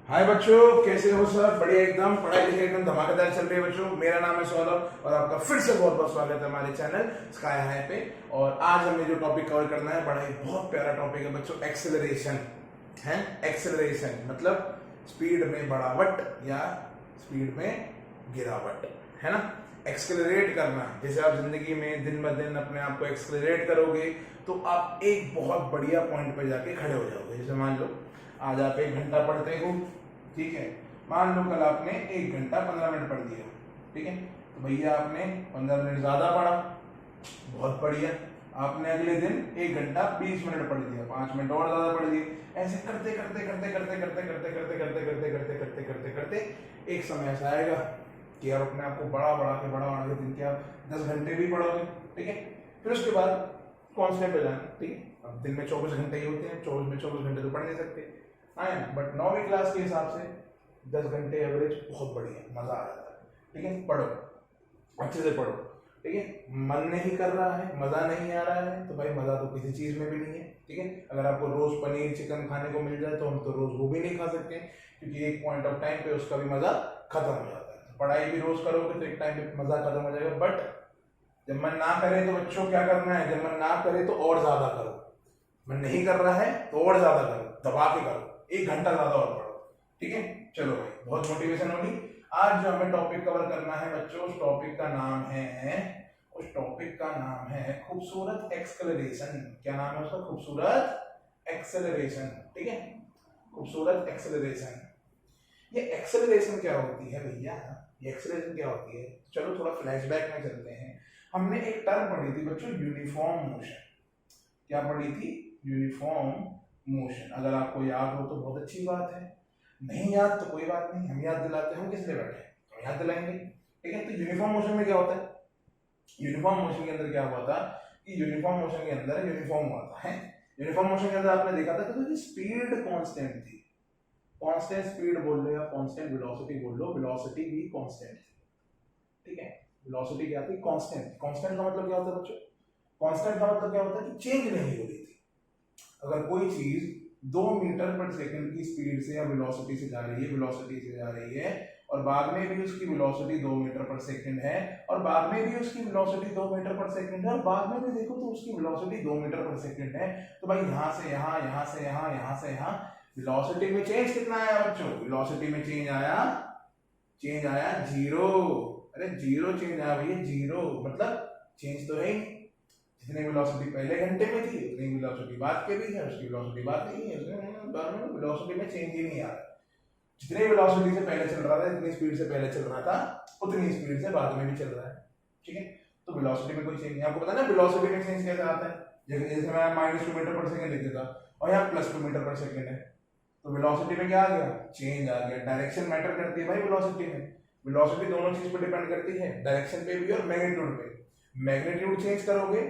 हाय बच्चों, कैसे हो सब? बढ़िया एकदम। पढ़ाई लिखाई एकदम धमाकेदार चल रही है बच्चों। मेरा नाम है सौरभ और आपका फिर से बहुत बहुत स्वागत है हमारे चैनल स्काई हाई पे। और आज हमें जो टॉपिक कवर करना है बड़ा ही बहुत प्यारा टॉपिक है बच्चों, एक्सेलरेशन है। एक्सेलरेशन मतलब स्पीड में बढ़ावट या स्पीड में गिरावट, है ना। एक्सेलरेट करना, जैसे आप जिंदगी में दिन ब दिन अपने आप को एक्सेलरेट करोगे तो आप एक बहुत बढ़िया पॉइंट पर जाके खड़े हो जाओगे। जैसे मान लो आज आप 1 घंटा पढ़ते हो, ठीक है। मान लो कल आपने 1 घंटा 15 मिनट पढ़ दिया, ठीक है। तो भैया आपने 15 मिनट ज्यादा पढ़ा, बहुत बढ़िया। आपने अगले दिन 1 घंटा 20 मिनट पढ़ दिया, 5 मिनट और ज्यादा पढ़ दिए। ऐसे करते करते करते करते करते करते करते करते करते करते करते करते करते एक समय ऐसा आएगा कि आप अपने आप को बड़ा बढ़ा के दिन के आप 10 घंटे भी पढ़ोगे, ठीक है। फिर उसके बाद कांस्टेंट हो जाना, ठीक है। अब दिन में 24 घंटे ही होते हैं, 24 में 24 घंटे तो पढ़ नहीं सकते, हाँ। बट 9वीं क्लास के हिसाब से 10 घंटे एवरेज बहुत बढ़िया, मजा आ जाता है, ठीक है। पढ़ो, अच्छे से पढ़ो, ठीक है। मन नहीं कर रहा है, मजा नहीं आ रहा है, तो भाई मजा तो किसी चीज में भी नहीं है, ठीक है। अगर आपको रोज पनीर चिकन खाने को मिल जाए तो हम तो रोज वो भी नहीं खा सकते, क्योंकि एक पॉइंट ऑफ टाइम पे उसका भी मजा खत्म हो जाता है। तो पढ़ाई भी रोज करोगे तो एक टाइम पे मजा खत्म हो जाएगा। बट जब मन ना करे तो बच्चों क्या करना है, जब मन ना करे तो और ज्यादा करो। मन नहीं कर रहा है तो और ज्यादा करो, दबा के करो, 1 घंटा ज्यादा और पढ़ो, ठीक है। चलो भाई, बहुत मोटिवेशन होगी। आज जो हमें टॉपिक कवर करना है बच्चों, उस टॉपिक का नाम है खूबसूरत एक्सेलरेशन। क्या नाम है उसका? खूबसूरत एक्सेलरेशन, ठीक है। खूबसूरत एक्सेलरेशन। ये एक्सेलरेशन क्या होती है भैया? ये एक्सेलरेशन क्या होती है? चलो थोड़ा फ्लैशबैक में चलते हैं। हमने एक टर्म पढ़ी थी बच्चों, यूनिफॉर्म मोशन। क्या पढ़ी थी? Uniform motion. अगर आपको याद हो तो बहुत अच्छी बात है, नहीं याद तो कोई बात नहीं, हम याद दिलाते हैं। हम किस लिए बैठे हैं? हम याद दिलाएंगे, ठीक है। तो यूनिफॉर्म मोशन में क्या होता है? यूनिफॉर्म मोशन के अंदर क्या हुआ था कि यूनिफॉर्म मोशन के अंदर यूनिफॉर्म हुआ था, है। यूनिफॉर्म मोशन के अंदर आपने देखा था कि स्पीड कांस्टेंट थी। कांस्टेंट स्पीड बोल लो या कांस्टेंट वेलोसिटी बोल लो, वेलोसिटी भी कांस्टेंट थी, ठीक है। वेलोसिटी क्या थी? कांस्टेंट। कांस्टेंट का मतलब क्या होता है बच्चों? कांस्टेंट का मतलब क्या होता है कि चेंज नहीं हो रही थी। अगर कोई चीज 2 मीटर पर सेकंड की स्पीड से या वेलोसिटी से जा रही है, और बाद में भी उसकी वेलोसिटी 2 मीटर पर सेकंड है, और बाद में भी उसकी वेलोसिटी 2 मीटर पर सेकंड है, और बाद में भी देखो तो उसकी वेलोसिटी 2 मीटर पर सेकंड है, तो भाई यहां से यहां, यहां से यहां, यहां से यहां वेलोसिटी में चेंज कितना आया बच्चों? वेलोसिटी में चेंज आया 0। अरे 0 चेंज आया भैया, 0 मतलब चेंज तो है ही। जितनी वेलोसिटी पहले घंटे में थी उतनी वेलोसिटी बाद के भी है, उसकी वेलोसिटी बाद नहीं है, उसमें वेलोसिटी में चेंज ही नहीं आ रहा। जितनी वेलोसिटी से पहले चल रहा था, जितनी स्पीड से पहले चल रहा था, उतनी स्पीड से बाद में भी चल रहा है, ठीक है। तो वेलोसिटी में कोई चेंज नहीं। आपको पता ना वेलोसिटी में चेंज कैसे आता है? जैसे मैं -2 मीटर पर सेकंड लिख देता और यहाँ +2 मीटर पर सेकंड है, तो वेलोसिटी में क्या आ गया? चेंज आ गया। डायरेक्शन मैटर करती है भाई वेलोसिटी में। वेलोसिटी दोनों चीज पर डिपेंड करती है, डायरेक्शन पे भी और मैग्नीट्यूड पे। मैग्नीट्यूड चेंज करोगे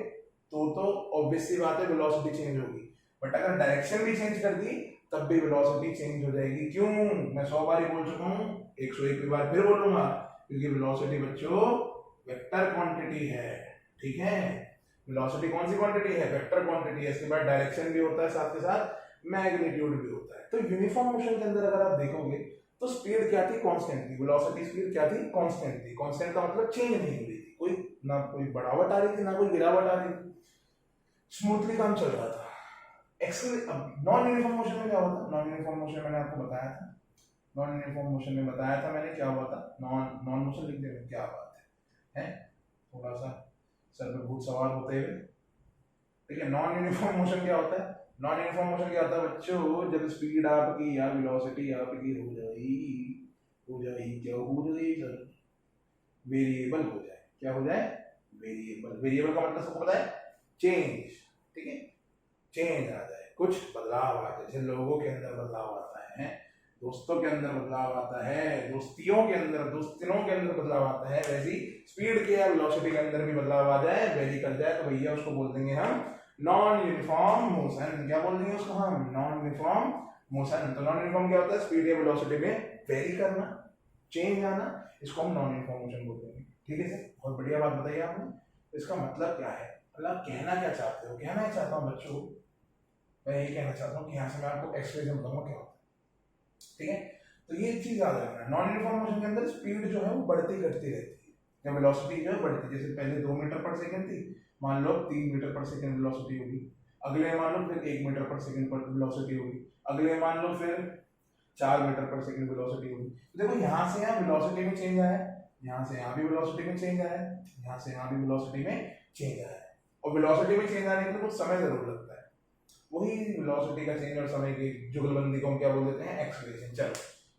तो ऑब्वियस सी बात है वेलोसिटी चेंज होगी। बट अगर डायरेक्शन भी चेंज कर दी तब भी वेलोसिटी चेंज हो जाएगी। क्यों? मैं 100 बार ही बोल चुका हूँ, 101 बार फिर बोलूंगा, क्योंकि वेलोसिटी बच्चों वेक्टर क्वांटिटी है, ठीक है। वेलोसिटी कौन सी क्वांटिटी है? वेक्टर क्वांटिटी है। इसके बाद डायरेक्शन भी होता है, साथ के साथ मैग्नीट्यूड भी होता है। तो यूनिफॉर्म मोशन के अंदर अगर आप देखोगे तो स्पीड क्या थी? कांस्टेंट थी। वेलोसिटी स्पीड क्या थी? कांस्टेंट थी। कांस्टेंट का मतलब चेंज नहीं हो रही थी, कोई ना कोई बढ़ावट आ रही थी ना कोई गिरावट आ रही थी, स्मूथली काम चल रहा था। नॉन यूनिफॉर्म मोशन में क्या होता है? नॉन यूनिफॉर्म मोशन मैंने आपको बताया था, नॉन यूनिफॉर्म मोशन में बताया था मैंने क्या हुआ था। नॉन मोशन लिख देंगे, क्या बात है थोड़ा सा सर पे भूत सवार होते हुए, ठीक है। नॉन यूनिफॉर्म मोशन क्या होता है? नॉन यूनिफॉर्म मोशन क्या होता है बच्चों? जब स्पीड आपकी या वेलोसिटी आपकी हो जाए क्या हो जाए सर? वेरिएबल हो जाए। क्या हो जाए? वेरिएबल। वेरिएबल का मतलब सबको पता है, चेंज, ठीक है। चेंज आ जाए, कुछ बदलाव आ जाए। जैसे लोगों के अंदर बदलाव आता है, दोस्तों के अंदर बदलाव आता है, दोस्तियों के अंदर, दोस्तियों के अंदर बदलाव आता है, वैसी स्पीड के या वेलोसिटी के अंदर भी बदलाव आ जाए, वेरी कर जाए, तो भैया उसको बोल देंगे हम नॉन यूनिफॉर्म मोशन। क्या बोल देंगे उसको हम? Non uniform motion. तो नॉन यूनिफॉर्म क्या होता है? स्पीड या वेलोसिटी में वेरी करना, चेंज आना, इसको हम नॉन यूनिफॉर्म मोशन बोलते हैं, ठीक है सर। बहुत बढ़िया बात बताइए आपने। इसका मतलब क्या है? मतलब कहना क्या चाहते हो? कहना चाहता हूँ बच्चों, मैं यही कहना चाहता हूँ कि यहाँ से मैं आपको एक्सप्रेशन बताऊंगा क्या होता है, ठीक है। तो ये चीज याद रखना है। नॉन यूनिफॉर्म मोशन के अंदर स्पीड जो है वो बढ़ती घटती रहती है, या वेलोसिटी जो है बढ़ती, जैसे पहले 2 मीटर पर सेकंड थी, मान लो 3 मीटर पर सेकंड वेलोसिटी होगी, अगले मान लो फिर 1 मीटर पर सेकंड पर वेलोसिटी होगी, अगले मान लो फिर 4 मीटर पर सेकंड वेलोसिटी होगी। तो देखो यहाँ से यहाँ वेलोसिटी में चेंज आया, यहाँ से यहाँ भी वेलोसिटी में चेंज आया, यहाँ से यहाँ भी वेलोसिटी में चेंज आया, और वेलोसिटी में चेंज आने के लिए कुछ समय जरूर लगता है। वही वेलोसिटी का चेंज और समय की जुगलबंदी को हम क्या बोल देते हैं, एक्सेलरेशन। चलो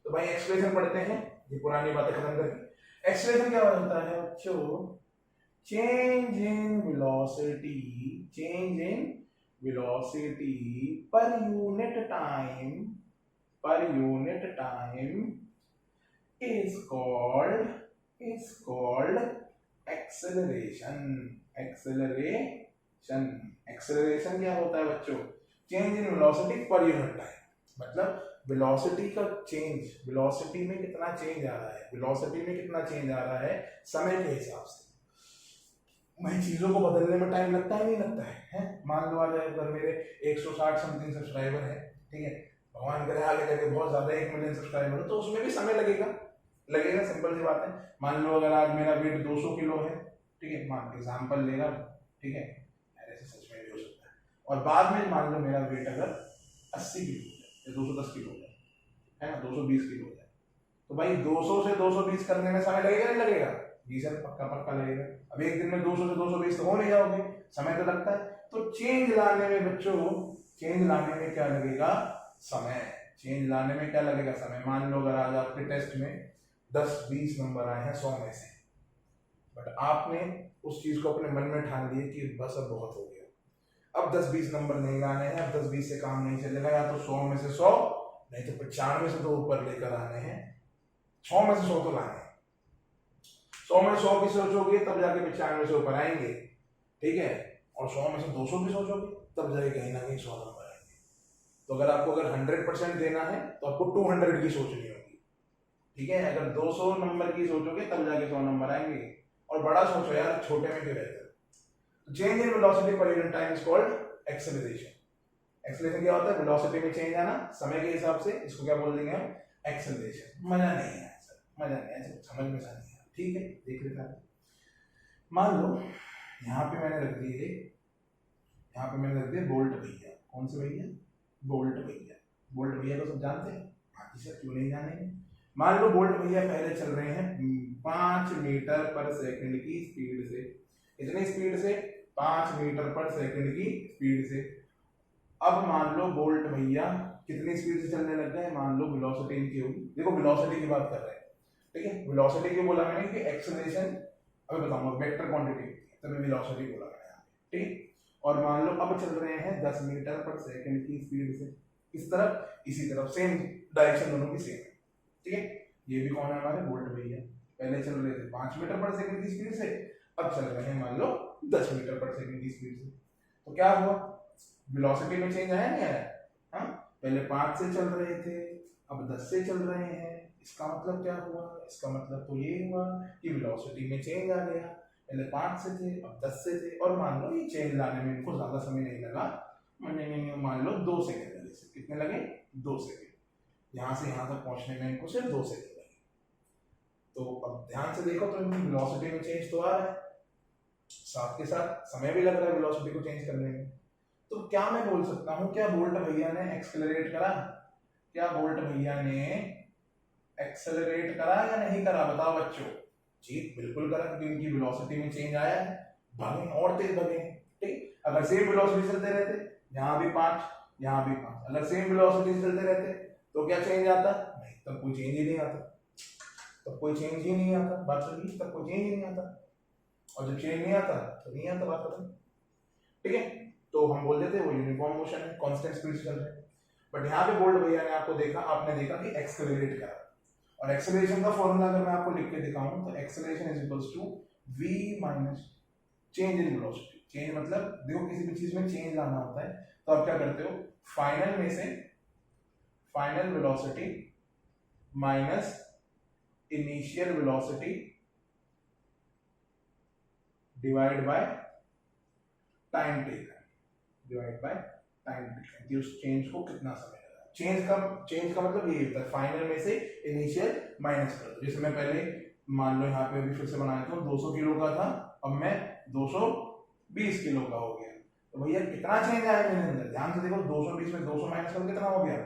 तो भाई एक्सेलरेशन पढ़ते हैं, ये पुरानी बातें खत्म करके। एक्सेलरेशन क्या होता है बच्चों, change in velocity, change in velocity per unit time, per unit time is called acceleration। acceleration क्या होता है बच्चों, change in velocity per unit time, मतलब वेलोसिटी का चेंज, वेलोसिटी में कितना चेंज आ रहा है, वेलोसिटी में कितना चेंज आ रहा है समय के हिसाब से। वही चीजों को बदलने में टाइम लगता है नहीं लगता है? मान लो आज अगर मेरे 160 समथिंग सब्सक्राइबर है, ठीक है, भगवान करे आगे जाके बहुत ज्यादा 1 मिलियन सब्सक्राइबर हो, तो उसमें भी समय लगेगा, सिंपल सी बात है। मान लो अगर आज मेरा वेट 200 किलो है, ठीक है, मान एग्जांपल ले रहा हूं, ठीक है, ऐसे सच में भी हो सकता है, और बाद में मान लो मेरा वेट अगर 80 किलो या 210 किलो है ना, 220 किलो है, तो भाई 200 से 220 करने में समय लगेगा नहीं लगेगा? 20 पक्का लगेगा। अब एक दिन में 200 से 220 तो हो नहीं जाओगे, समय तो लगता है। तो चेंज लाने में बच्चों, चेंज लाने में क्या लगेगा, समय। चेंज लाने में क्या लगेगा, समय। मान लो अगर आज आपके टेस्ट में 10-20 नंबर आए हैं 100 में से, बट आपने उस चीज को अपने मन में ठान लिए कि बस अब बहुत हो गया, अब 10-20 नंबर नहीं लाने हैं, अब 10-20 से काम नहीं चलेगा, या तो 100 में से 100 नहीं तो 95 से तो ऊपर लेकर आने हैं, 100 में से 100 तो लाने हैं। 100 में 100 की सोचोगे तब जाके 95 से ऊपर आएंगे, ठीक है, और 100 में से 200 की सोचोगे तब जाके कहीं ना कहीं 100 नंबर आएंगे। तो अगर आपको अगर 100% देना है तो आपको 200 की सोचनी होगी, ठीक है। अगर 200 नंबर की सोचोगे तब जाके 100 नंबर आएंगे, और बड़ा सोचो यार, छोटे में क्यों रहते हो। Change in velocity per unit time is called acceleration. Acceleration क्या होता है, वेलोसिटी में चेंज आना समय के हिसाब से, इसको क्या बोल देंगे हम, एक्सेलरेशन। मजा नहीं आया सर, मजा नहीं आया, समझ में नहीं आया, ठीक है, देख लेते हैं। मान लो यहाँ पे मैंने रख दिए, यहाँ पे मैंने रख दिए बोल्ट भैया। कौन से भैया, बोल्ट भैया। बोल्ट भैया को सब जानते हैं, हाँ जी सर, क्यों नहीं जानेंगे। मान लो बोल्ट भैया पहले चल रहे हैं 5 मीटर पर सेकंड की स्पीड से, इतनी स्पीड से 5 मीटर पर सेकंड की स्पीड से। अब मान लो बोल्ट भैया कितनी स्पीड से चलने लग गए, मान लो वेलोसिटी इनकी होगी, देखो वेलोसिटी की बात कर रहे हैं, ठीक है। वेलोसिटी क्यों बोला मैंने कि एक्सेलरेशन अभी बताऊंगा, वेक्टर क्वांटिटी तभी वेलोसिटी बोला मैंने यहाँ पे, ठीक। और मान लो अब चल रहे हैं 10 मीटर पर सेकंड की स्पीड से, इस तरफ इसी तरफ, सेम डायरेक्शन दोनों की सेम है, ठीक है। ये भी कौन है, हमारे बोल्ट भैया। पहले चल रहे थे 5 मीटर पर सेकंड की स्पीड से, अब चल रहे हैं मान लो 10 मीटर पर सेकंड की स्पीड से। तो क्या हुआ, वेलोसिटी में चेंज आया नहीं आया? हाँ, पहले 5 से चल रहे थे, अब 10 से चल रहे हैं। इसका मतलब क्या हुआ, इसका मतलब तो ये हुआ कि वेलोसिटी में चेंज आ गया। पहले 5 से थे, अब 10 से थे, और मान लो ये चेंज लाने में इनको ज्यादा समय नहीं लगा, मान लो 2 सेकंड लगे। कितने लगे, 2 सेकंड। यहाँ से यहाँ तक पहुंचने में इनको सिर्फ 2 सेकंड लगे। तो अब ध्यान से देखो तो इनकी वेलोसिटी में चेंज तो आ रहा है, साथ के साथ समय भी लग रहा है वेलोसिटी को चेंज करने में। तो क्या मैं बोल सकता हूं, क्या बोल्ट भैया ने एक्सेलरेट करा, क्या बोल्ट भैया ने एक्सेलरेट करा या नहीं करा, बताओ बच्चों। जी बिल्कुल करा, क्योंकि इनकी वेलोसिटी में चेंज आया है, भागे और तेज भागे, ठीक। अगर सेम वेलोसिटी चलते रहते, यहाँ भी 5 यहाँ भी 5, अगर सेम वेलोसिटी चलते रहते तो क्या चेंज आता, नहीं, तब कोई चेंज ही नहीं आता, तब कोई चेंज ही नहीं आता, बात समझी, तब कोई चेंज ही नहीं आता। और जब चेंज नहीं आता तो नहीं आता, बात खत्म, ठीक है। तो हम बोल देते वो यूनिफॉर्म मोशन है, कांस्टेंट स्पीड से चल रहे हैं। बट यहाँ पे बोल्ट भैया ने आपको देखा, आपने देखा कि एक्सेलरेट करा, और एक्सेलरेशन का फॉर्मूला अगर मैं आपको लिख के दिखाऊं तो acceleration is equals to v minus change in velocity. Change मतलब देखो किसी भी चीज में चेंज लाना होता है तो आप क्या करते हो, फाइनल में से final velocity minus initial velocity divide by time taken, divide by time taken, कि उस चेंज को कितना समय लगा। चेंज का मतलब ये होता है फाइनल में से इनिशियल माइनस कर दो। जैसे मैं पहले मान लो यहाँ पे अभी फिर से बनाया था 200 किलो का था, अब मैं 220 किलो का हो गया, तो भैया कितना चेंज आया मेरे अंदर, ध्यान से देखो 220 में 200 माइनस कर कितना हो गया,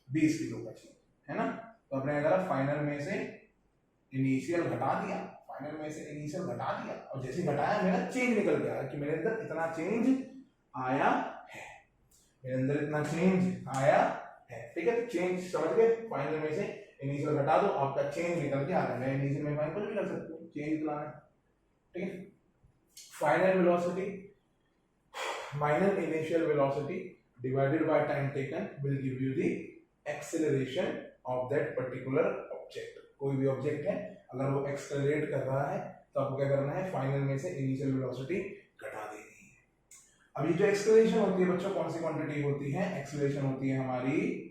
20 किलो का चेंज, है ना। तो अपने करा फाइनल में से इनिशियल घटा दिया, फाइनल में से इनिशियल घटा दिया, और जैसे घटाया मेरा चेंज निकल गया कि मेरे अंदर इतना चेंज आया है, मेरे अंदर इतना चेंज आया है, ठीक है। चेंज समझ गए, फाइनल में से इनिशियल घटा दो, आपका चेंज निकल के आ रहा है। मैं इनिशियल में फाइनल कुछ भी कर सकता हूँ, चेंज लाना है, ठीक है। Final velocity minus initial velocity divided by time taken will give you the acceleration of that particular object. कोई भी ऑब्जेक्ट है अगर वो एक्सेलरेट कर रहा है तो आपको क्या करना है, फाइनल में से इनिशियल वेलोसिटी घटा देनी है। अब ये जो एक्सेलरेशन होती है बच्चों, कौन सी क्वांटिटी होती है, एक्सेलरेशन होती है हमारी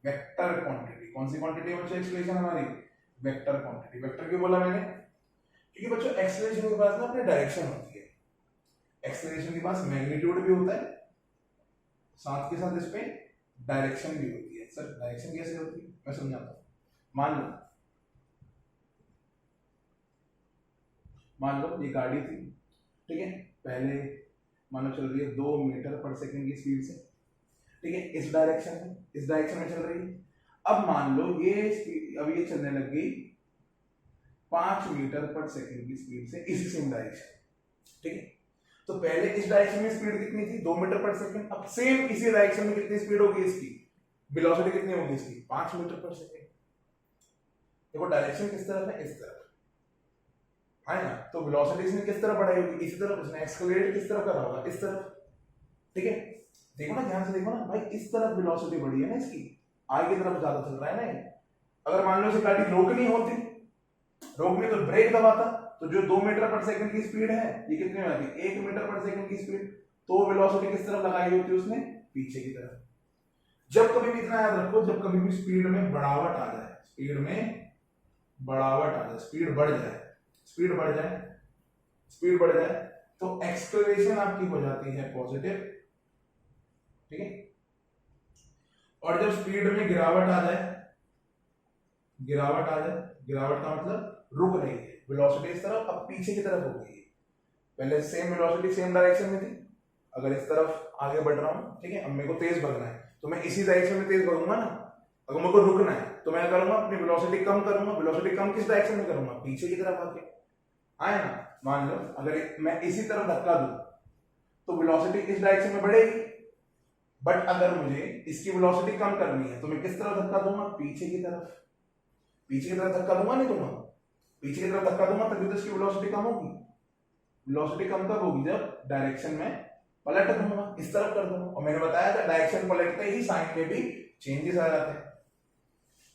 वेक्टर क्वांटिटी। कौन सी क्वांटिटी है बच्चों एक्सेलरेशन हमारी, वेक्टर क्वांटिटी। वेक्टर क्यों बोला मैंने, क्योंकि बच्चों एक्सेलरेशन के पास ना अपनी डायरेक्शन होती है, एक्सेलरेशन के पास मैग्नीट्यूड भी होता है, साथ के साथ इस पे डायरेक्शन भी होती है। सर डायरेक्शन कैसे होती है, मैं समझाता हूँ। मान लो ये गाड़ी थी, ठीक है, पहले मानो चल रही है 2 मीटर पर सेकंड की स्पीड से, ठीक है, इस डायरेक्शन में चल रही है। अब मान लो ये स्पीड अब ये चलने लग गई 5 मीटर पर सेकंड की स्पीड से इसी सेम डायरेक्शन, ठीक है। तो पहले इस डायरेक्शन में स्पीड कितनी थी, 2 मीटर पर सेकंड, अब सेम इसी डायरेक्शन में कितनी स्पीड होगी इसकी, वेलोसिटी कितनी होगी इसकी, 5 मीटर पर सेकंड। देखो डायरेक्शन किस तरफ है, इस तरफ है ना, तो वेलोसिटी इसने किस तरफ बढ़ाई होगी, इसी तरफ। इसने एक्सेलरेट किस तरफ करा होगा, इस तरफ, ठीक है। देखो ना ध्यान से देखो ना भाई, इस तरफ वेलोसिटी बढ़ी है ना इसकी, आगे की तरफ ज्यादा चल रहा है ना। अगर मान लो इसे गाड़ी रोकनी तो ब्रेक दबाता, तो जो 2 मीटर पर सेकंड की स्पीड है ये कितनी हो जाती, 1 मीटर पर सेकंड की स्पीड, तो वेलोसिटी किस तरफ लगाई होती है उसने, पीछे की तरफ। जब कभी भी इतना याद रखो, जब कभी भी स्पीड में बढ़ावट आ जाए, स्पीड बढ़ जाए तो एक्सेलरेशन आपकी हो जाती है पॉजिटिव, ठीक है। और जब स्पीड में गिरावट आ जाए, गिरावट का मतलब रुक रही है, वेलोसिटी इस तरफ अब पीछे की तरफ हो गई है। पहले सेम वेलोसिटी सेम डायरेक्शन में थी, अगर इस तरफ आगे बढ़ रहा हूं, ठीक है, अब मेरे को तेज भागना है तो मैं इसी डायरेक्शन में तेज भागूंगा ना। अगर मेरे को रुकना है तो मैं करूंगा अपनी वेलोसिटी कम करूंगा, वेलोसिटी कम किस डायरेक्शन में करूंगा, पीछे की तरफ आके, आए ना। मान लो अगर मैं इसी तरफ धक्का दूं तो वेलोसिटी इस डायरेक्शन में बढ़ेगी, बट अगर मुझे इसकी वेलोसिटी कम करनी है तो मैं किस तरफ धक्का दूंगा, पीछे की तरफ धक्का दूंगा, नहीं दूंगा, पीछे की तरफ धक्का दूंगा, तभी तो इसकी वेलोसिटी कम होगी। वेलोसिटी कम कब होगी, जब डायरेक्शन में पलट दूंगा, इस तरफ कर दूंगा। और मैंने बताया था डायरेक्शन पलटते ही साइन में भी चेंजेस आ जाते हैं,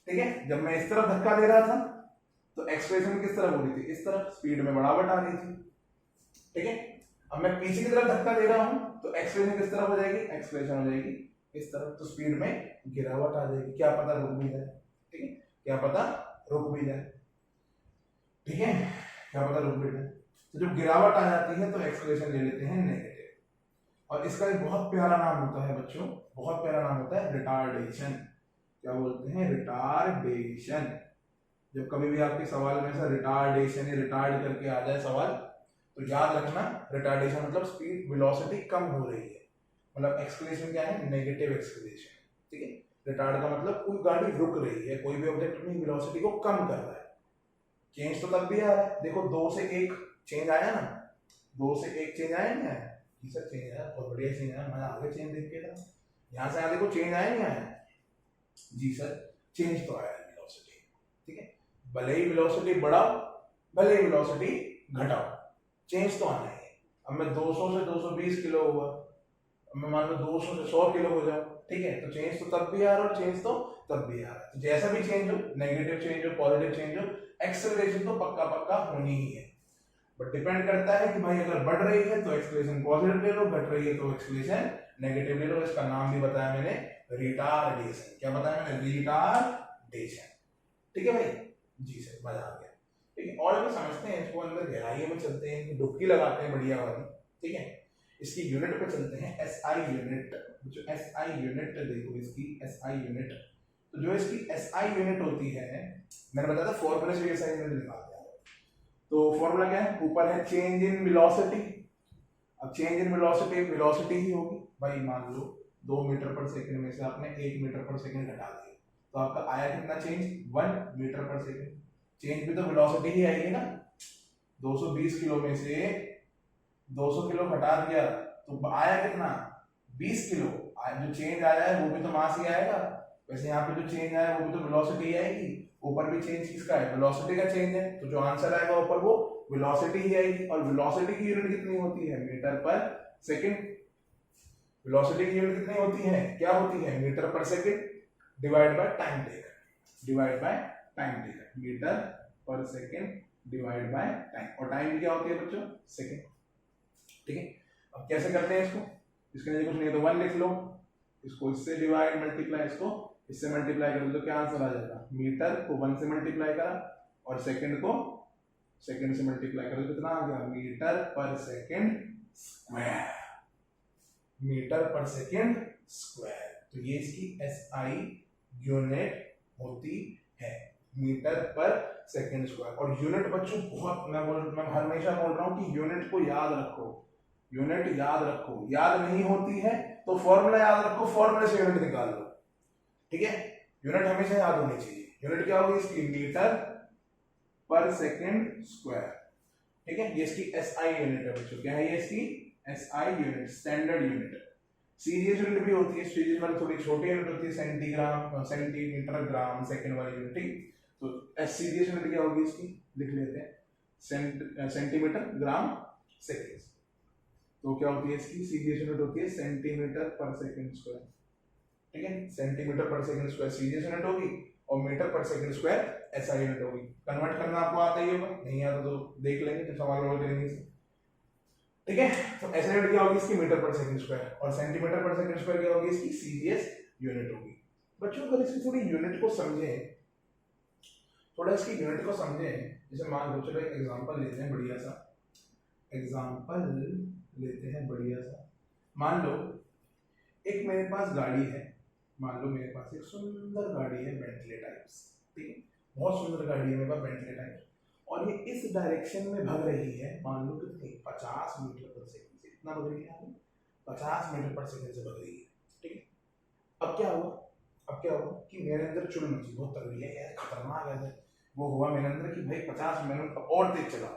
ठीक है। जब मैं इस तरफ धक्का दे रहा था तो एक्सेलरेशन किस तरफ हो रही थी, इस तरफ, स्पीड में बढ़ावट आ रही थी, ठीक है। अब मैं पीछे की तरफ धक्का दे रहा हूं तो एक्सेलरेशन किस तरफ हो जाएगी, एक्सेलरेशन हो जाएगी इस तरफ, तो स्पीड में गिरावट आ जाएगी, क्या पता रुक भी जाए, ठीक है, क्या पता रुक भी जाए, ठीक है, क्या पता रुक भी जाए। तो जब गिरावट आ जाती है तो एक्सेलरेशन ले लेते हैं नेगेटिव, और इसका एक बहुत प्यारा नाम होता है बच्चों, बहुत प्यारा नाम होता है रिटार्डेशन। क्या बोलते हैं, रिटार्डेशन। जब कभी भी आपके सवाल में से रिटार्डेशन या रिटार्ड करके आ जाए सवाल, तो याद रखना रिटार्डेशन मतलब स्पीड वेलोसिटी कम हो रही है, मतलब एक्सेलरेशन क्या है, नेगेटिव एक्सेलरेशन, ठीक है। रिटार्ड का मतलब कोई गाड़ी रुक रही है, कोई भी ऑब्जेक्ट अपनी वेलोसिटी को कम कर रहा है। चेंज तो तब भी आ रहा है, देखो 2 से 1 चेंज आया ना, 2 से 1 चेंज आया नहीं आया, जी सर चेंज आया, बहुत बढ़िया चेंज आया, मैं आगे चेंज देख के था, यहाँ से आगे देखो चेंज आया नहीं आया, जी सर चेंज तो आया वेलोसिटी, ठीक है। भले ही वेलोसिटी बढ़ाओ, भले ही वेलोसिटी घटाओ, चेंज तो आना है। अब मैं 200 से 220 किलो हुआ, अब मैं मान लो 200 से 100 किलो हो जाऊं, ठीक है, तो चेंज तो तब भी आ रहा है और चेंज तो तब भी आ रहा है। तो जैसा भी चेंज हो, नेगेटिव चेंज हो, पॉजिटिव चेंज हो, एक्सेलरेशन तो पक्का होनी ही है। बट डिपेंड करता है कि भाई अगर बढ़ रही है तो एक्सेलरेशन पॉजिटिव ले लो, घट रही है तो एक्सेलरेशन नेगेटिव ले लो। इसका नाम भी बताया मैंने, रिटार्डेशन। क्या बताया मैंने, रिटार्डेशन, ठीक है भाई, जी सर मजा आ गया, ठीक है। और अभी समझते हैं इसको, अंदर गहराई में चलते हैं, डुबकी लगाते हैं बढ़िया वाली, ठीक है। इसकी यूनिट पे चलते हैं, एसआई यूनिट, जो SI यूनिट देखो इसकी SI यूनिट, तो जो इसकी SI यूनिट होती है, मैंने बताया था फॉर्मूले से SI यूनिट निकालते हैं। तो फॉर्मूला क्या है, ऊपर है चेंज इन वेलोसिटी। अब चेंज इन वेलोसिटी वेलोसिटी ही होगी भाई। मान लो 2 मीटर पर सेकंड में से आपने 1 मीटर पर सेकंड घटा दिया, तो आपका आया कितना चेंज, 1 मीटर पर सेकंड। चेंज भी तो वेलोसिटी ही आएगी ना। 220 किलो में से 200 किलो घटा दिया तो आया कितना, 20 किलो। जो चेंज आया है वो भी तो मास ही आएगा। वैसे यहाँ पे जो चेंज आया है वो भी तो वेलोसिटी ही आएगी। ऊपर भी चेंज किसका है, वेलोसिटी का चेंज है, तो जो आंसर आएगा ऊपर वो वेलोसिटी ही आएगी। और वेलोसिटी की यूनिट कितनी होती है, मीटर पर सेकंड। वेलोसिटी की यूनिट कितनी होती है, क्या होती है, मीटर पर second divide by time taken, divide by time taken. Metre पर सेकंड डिवाइड बाय टाइम, और टाइम क्या होती है बच्चों, सेकंड। ठीक है, अब कैसे करते हैं इसको, इसके लिए कुछ नहीं तो 1 लिख लो, इसको इससे डिवाइड मल्टीप्लाई, इसको इससे मल्टीप्लाई कर दो तो क्या आंसर आ जाएगा, मीटर को 1 से मल्टीप्लाई करा और सेकंड को सेकंड से मल्टीप्लाई कर दो, कितना आ गया, मीटर पर सेकंड स्क्वायर, मीटर पर सेकंड स्क्वायर। तो ये इसकी SI यूनिट होती है, मीटर पर सेकंड स्क्वायर। और यूनिट बच्चों बहुत, मैं हमेशा बोल रहा हूं कि यूनिट को याद रखो, यूनिट याद रखो। याद नहीं होती है तो फॉर्मूला याद रखो, फॉर्मूले से यूनिट निकाल लो। ठीक है, यूनिट हमेशा याद होनी चाहिए। यूनिट क्या होगी इसकी, मीटर पर सेकंड स्क्वायर। ठीक है, ये इसकी SI यूनिट है बच्चों। क्या है ये इसकी SI unit, standard unit. Series unit भी होती है, सीरीज वाली थोड़ी छोटी यूनिट होती है, सेंटीग्राम, सेंटीमीटर, ग्राम, सेकंड वाली यूनिट। ठीक, तो सीरीज यूनिट क्या होगी इसकी, लिख लेते हैं, सेंटीमीटर, ग्राम, सेकंड। तो क्या होती है इसकी सीरीज यूनिट होती है सेंटीमीटर पर सेकंड स्क्वायर। ठीक है, सेंटीमीटर पर सेकंड स्क्वायर सीरीज यूनिट होगी और मीटर पर सेकंड स्क्वायर SI यूनिट होगी। कन्वर्ट करना आपको आता ही होगा, नहीं आता तो देख लेंगे जब सवाल रोल करेंगे। ठीक है, तो SI यूनिट क्या होगी इसकी, मीटर पर सेकंड स्क्वायर, और सेंटीमीटर पर सेकंड स्क्वायर क्या होगी इसकी, सीरीज यूनिट होगी। बच्चों अगर इसकी थोड़ी यूनिट को समझें, थोड़ा इसकी यूनिट को समझें, जैसे मान लो, चलो एक एग्जांपल लेते हैं, बढ़िया सा एग्जांपल लेते हैं, बढ़िया सा। मान लो एक मेरे पास गाड़ी है, मान लो मेरे पास एक सुंदर गाड़ी है, बेंटली टाइप्स। ठीक है, बहुत सुंदर गाड़ी है मेरे पास, बेंटली टाइप्स, और ये इस डायरेक्शन में भाग रही है, मान लो कितनी, 50 मीटर पर सेकंड से। कितना भाग रही है, 50 मीटर पर सेकंड से भाग रही है। ठीक है, अब क्या हुआ, अब क्या हुआ कि मेरे अंदर चुल मची, बहुत तगड़ी है यार, खतरनाक है। वो हुआ मेरे अंदर कि भाई 50 मिनट और तेज चला,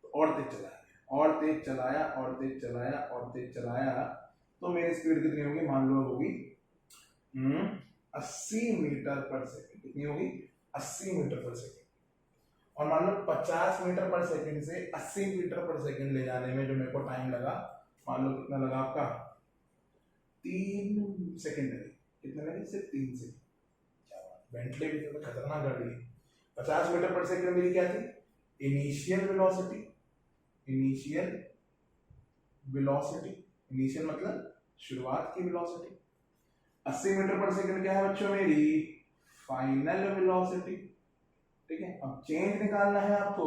तो और तेज चलाया, और तेज चलाया, और तेज चलाया, और तेज चलाया, तो मेरी स्पीड कितनी होगी, मान लो होगी 80 मीटर पर सेकंड। कितनी होगी, 80 मीटर पर सेकंड। और मान लो 50 मीटर पर सेकंड से 80 मीटर पर सेकंड ले जाने में जो मेरे को टाइम लगा, मान लो कितना लगा आपका, 3 सेकंड लगे। कितने लगे, सिर्फ 3 सेकंड। क्या बात, बेंटली भी तो खतरनाक गाड़ी है। 50 मीटर पर सेकंड मेरी क्या थी, initial velocity, initial velocity, initial मतलब शुरुआत की वेलोसिटी। 80 मीटर पर सेकंड क्या है बच्चों, मेरी फाइनल वेलोसिटी। ठीक है, अब चेंज निकालना है आपको,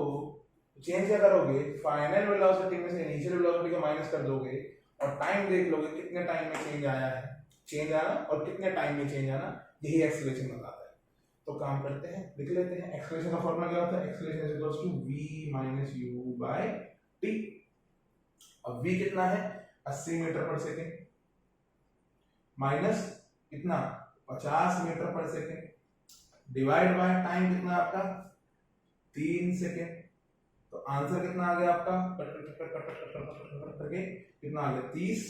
चेंज क्या करोगे, फाइनल वेलोसिटी में से इनिशियल वेलोसिटी को माइनस कर दोगे और टाइम देख लोगे कितने टाइम में चेंज आया है, चेंज आना और कितने टाइम में चेंज आना, यही एक्सेलरेशन बताता है। तो काम करते हैं, लिख लेते हैं। एक्सेलरेशन का फॉर्मूला क्या होता है, acceleration is equals to v minus u by t। अब v कितना है, 80 मीटर पर सेकंड, माइनस कितना, 50 मीटर पर सेकंड, डिवाइड बाय टाइम कितना आपका, 3 सेकंड। तो आंसर कितना आ गया आपका, करके कितना आ गया, 30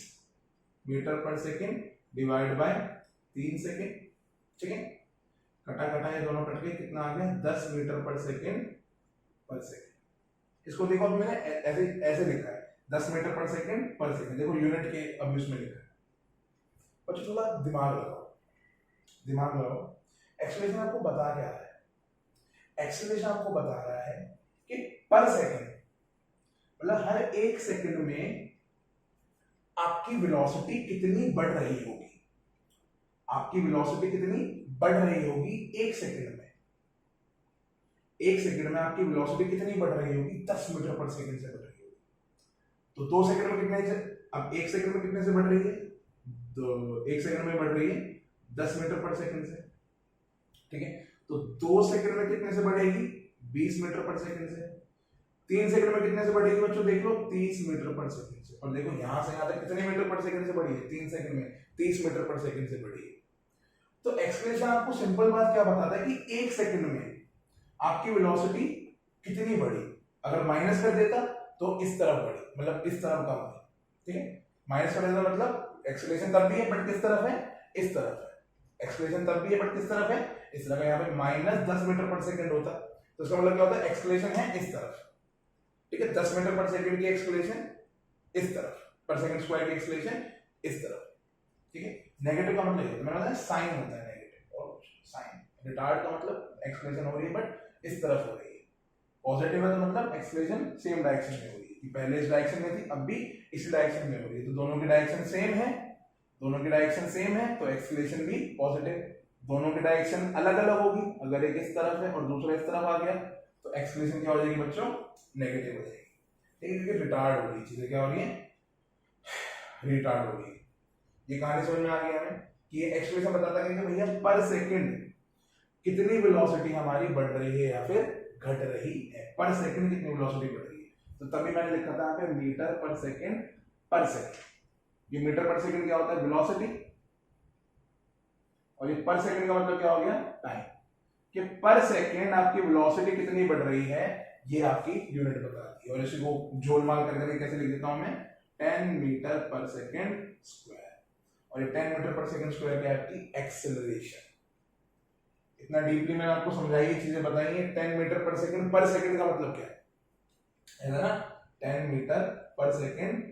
मीटर पर सेकंड डिवाइड बाय 3 सेकंड। ठीक है, कटा कटा ये दोनों कट के कितना आ गया, 10 मीटर पर सेकंड पर सेकंड। इसको देखो, मैंने ऐसे ऐसे लिखा है, 10 मीटर पर सेकंड पर सेकंड। देखो यूनिट के अब इसमें लिखा है। बच्चों थोड़ा दिमाग लगाओ, दिमाग लगाओ। एक्सेलरेशन आपको बता क्या रहा है, एक्सेलरेशन आपको बता रहा है कि पर सेकंड मतलब हर 1 सेकंड में आपकी वेलोसिटी कितनी बढ़ रही होगी, आपकी वेलोसिटी कितनी बढ़ रही होगी 1 सेकंड में। 1 सेकंड में आपकी वेलोसिटी कितनी बढ़ रही होगी, 10 मीटर पर सेकंड से बढ़ रही होगी। तो 2 सेकंड में कितने से, अब 1 सेकंड में कितने से बढ़ रही है, 1 सेकंड में बढ़ रही है 10 मीटर पर सेकंड से, ठीक है। तो 2 सेकंड में कितने से बढ़ेगी 20 मीटर पर सेकंड से। 3 सेकंड में कितने से बढ़ेगी बच्चों देख लो 30 मीटर पर सेकंड से। और देखो यहां से यहां तक कितने मीटर पर सेकंड से बढ़ी है 3 सेकंड में 30 मीटर पर सेकंड से बढ़ी है। तो एक्सप्रेशन आपको सिंपल बात क्या बताता है कि 1 सेकंड में आपकी वेलोसिटी कितनी बढ़ी। अगर माइनस कर देता तो इस तरफ बढ़ी, मतलब इस तरफ कम है, ठीक है। माइनस कर देता मतलब एक्सेलरेशन तब भी है बट किस तरफ है, इस तरफ है। एक्सेलरेशन तब भी है बट किस तरफ है, इस तरफ। यहाँ पे -10 मीटर पर सेकंड होता तो इसका मतलब क्या होता है एक्सेलरेशन है इस तरफ, ठीक है। 10 मीटर पर सेकंड की एक्सेलरेशन इस तरफ, पर सेकंड स्क्वायर की एक्सेलरेशन इस तरफ, ठीक है। नेगेटिव का मतलब ये मैंने बताया साइन होता है नेगेटिव, और साइन रिटार्ड का मतलब एक्सेलरेशन हो रही है बट इस तरफ हो रही है। पॉजिटिव है तो मतलब एक्सेलरेशन सेम डायरेक्शन में हो रही है, पहले इस डायरेक्शन में थी अब भी इसी डायरेक्शन में हो रही है। तो दोनों की डायरेक्शन सेम है, दोनों की डायरेक्शन सेम है तो एक्सेलरेशन भी पॉजिटिव। दोनों की डायरेक्शन अलग अलग होगी, अगर एक इस तरफ है और दूसरा इस तरफ आ गया तो एक्सेलरेशन क्या हो जाएगी बच्चों, नेगेटिव हो जाएगी, ठीक है। क्योंकि रिटार्ड हो रही है चीजें, क्या हो रही है, रिटार्ड हो रही है। ये कहानी समझ में आ गया हमें कि ये एक्सेलरेशन बताता है कि भैया पर सेकंड कितनी वेलोसिटी हमारी बढ़ रही है या फिर घट रही है, पर सेकंड कितनी वेलोसिटी बढ़ रही है। तो तभी मैंने लिखा था यहाँ पे मीटर पर सेकंड पर सेकंड। ये मीटर पर सेकंड क्या होता है, वेलोसिटी, और ये पर सेकंड का मतलब क्या हो गया, टाइम। कि पर सेकंड आपकी वेलोसिटी कितनी बढ़ रही है ये आपकी यूनिट बताती है। और इसी को जोलमाल करके कैसे लिख देता हूं मैं, 10 मीटर पर सेकंड स्क्वायर। और ये 10 मीटर पर सेकंड स्क्वायर क्या है आपकी एक्सेलरेशन। इतना डीपली मैंने आपको समझाई ये चीजें बताई है। 10 मीटर पर सेकंड का मतलब क्या है ना, 10 मीटर पर सेकंड।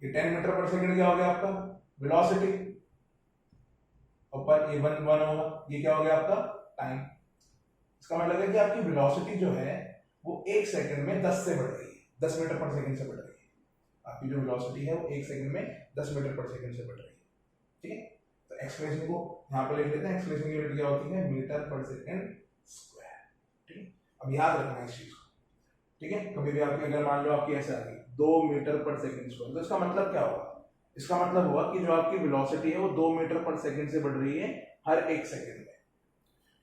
ये 10 मीटर पर सेकंड क्या हो गया आपका वेलोसिटी, और पर ए वन होगा, ये क्या हो गया आपका टाइम। इसका मतलब है कि आपकी वेलोसिटी जो है वो 1 सेकंड में 10 से बढ़ रही है, 10 मीटर पर सेकंड से बढ़ रही है। आपकी जो वेलोसिटी है वो 1 सेकंड में 10 मीटर पर सेकंड से बढ़ रही है, ठीक है। तो एक्सप्रेशन को यहाँ पे लिख लेते हैं, एक्सप्रेशन की यूनिट क्या होती है मीटर पर सेकंड स्क्वायर, ठीक है। अब याद रखना इस चीज को, ठीक है। कभी भी आपकी अगर मान लो आपकी ऐसे आ गई 2 मीटर पर सेकंड स्क्वायर, तो इसका मतलब क्या होगा, इसका मतलब हुआ कि जो आपकी वेलोसिटी है वो 2 मीटर पर सेकंड से बढ़ रही है हर 1 सेकंड में,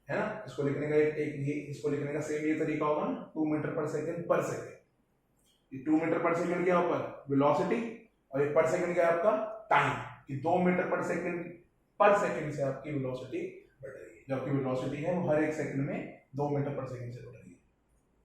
है ना। इसको लिखने का एक ये इसको लिखने का सेम ये तरीका होगा ना, 2 मीटर पर सेकंड। ये 2 मीटर पर सेकंड क्या ऊपर वेलोसिटी, और ये पर सेकंड क्या है आपका टाइम, कि 2 मीटर पर सेकंड से आपकी वेलोसिटी बढ़ रही है। जो आपकी वेलोसिटी है वो हर 1 सेकंड में 2 मीटर पर सेकंड से बढ़ रही है,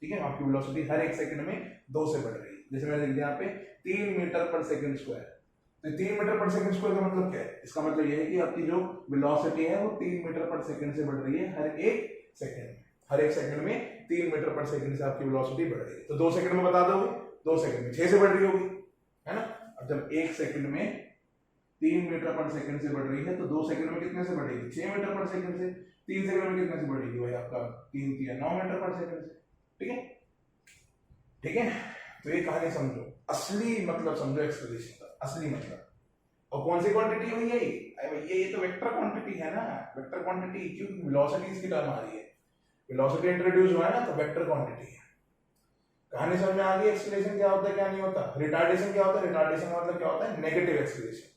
ठीक है। आपकी वेलोसिटी हर 1 सेकंड में 2 से बढ़ रही है। जैसे मैंने लिख दिया यहाँ पे 3 मीटर पर सेकंड स्क्वायर। तो 3 मीटर पर सेकंड स्क्वायर का मतलब क्या है, इसका मतलब ये है कि आपकी जो वेलोसिटी है वो 3 मीटर पर सेकंड से बढ़ रही है हर 1 सेकंड में। हर 1 सेकंड में 3 मीटर पर सेकंड से आपकी वेलोसिटी बढ़ रही है। तो 2 सेकंड में बता दोगे, 2 सेकंड में 6 से बढ़ रही होगी, है ना। अब जब 1 सेकंड में 3 मीटर पर सेकंड से बढ़ रही है तो 2 सेकंड में कितने से बढ़ेगी 6 मीटर पर सेकंड से। 3 सेकंड में कितने से बढ़ेगी भाई आपका 3 3 9 मीटर पर सेकंड से, ठीक है, ठीक है। तो ये कहानी समझो, असली मतलब समझो एक्सेलरेशन का असली मतलब। और कौन सी क्वांटिटी हुई है ये तो वेक्टर क्वांटिटी है ना, वेक्टर क्वांटिटी, क्योंकि वेलोसिटी इसकी टर्म आ रही है, वेलोसिटी इंट्रोड्यूस हुआ है ना, तो वेक्टर क्वांटिटी है। कहानी समझ में आ गई। एक्सेलरेशन क्या होता है क्या नहीं होता, रिटार्डेशन क्या होता है, रिटार्डेशन का मतलब क्या होता है नेगेटिव एक्सेलरेशन।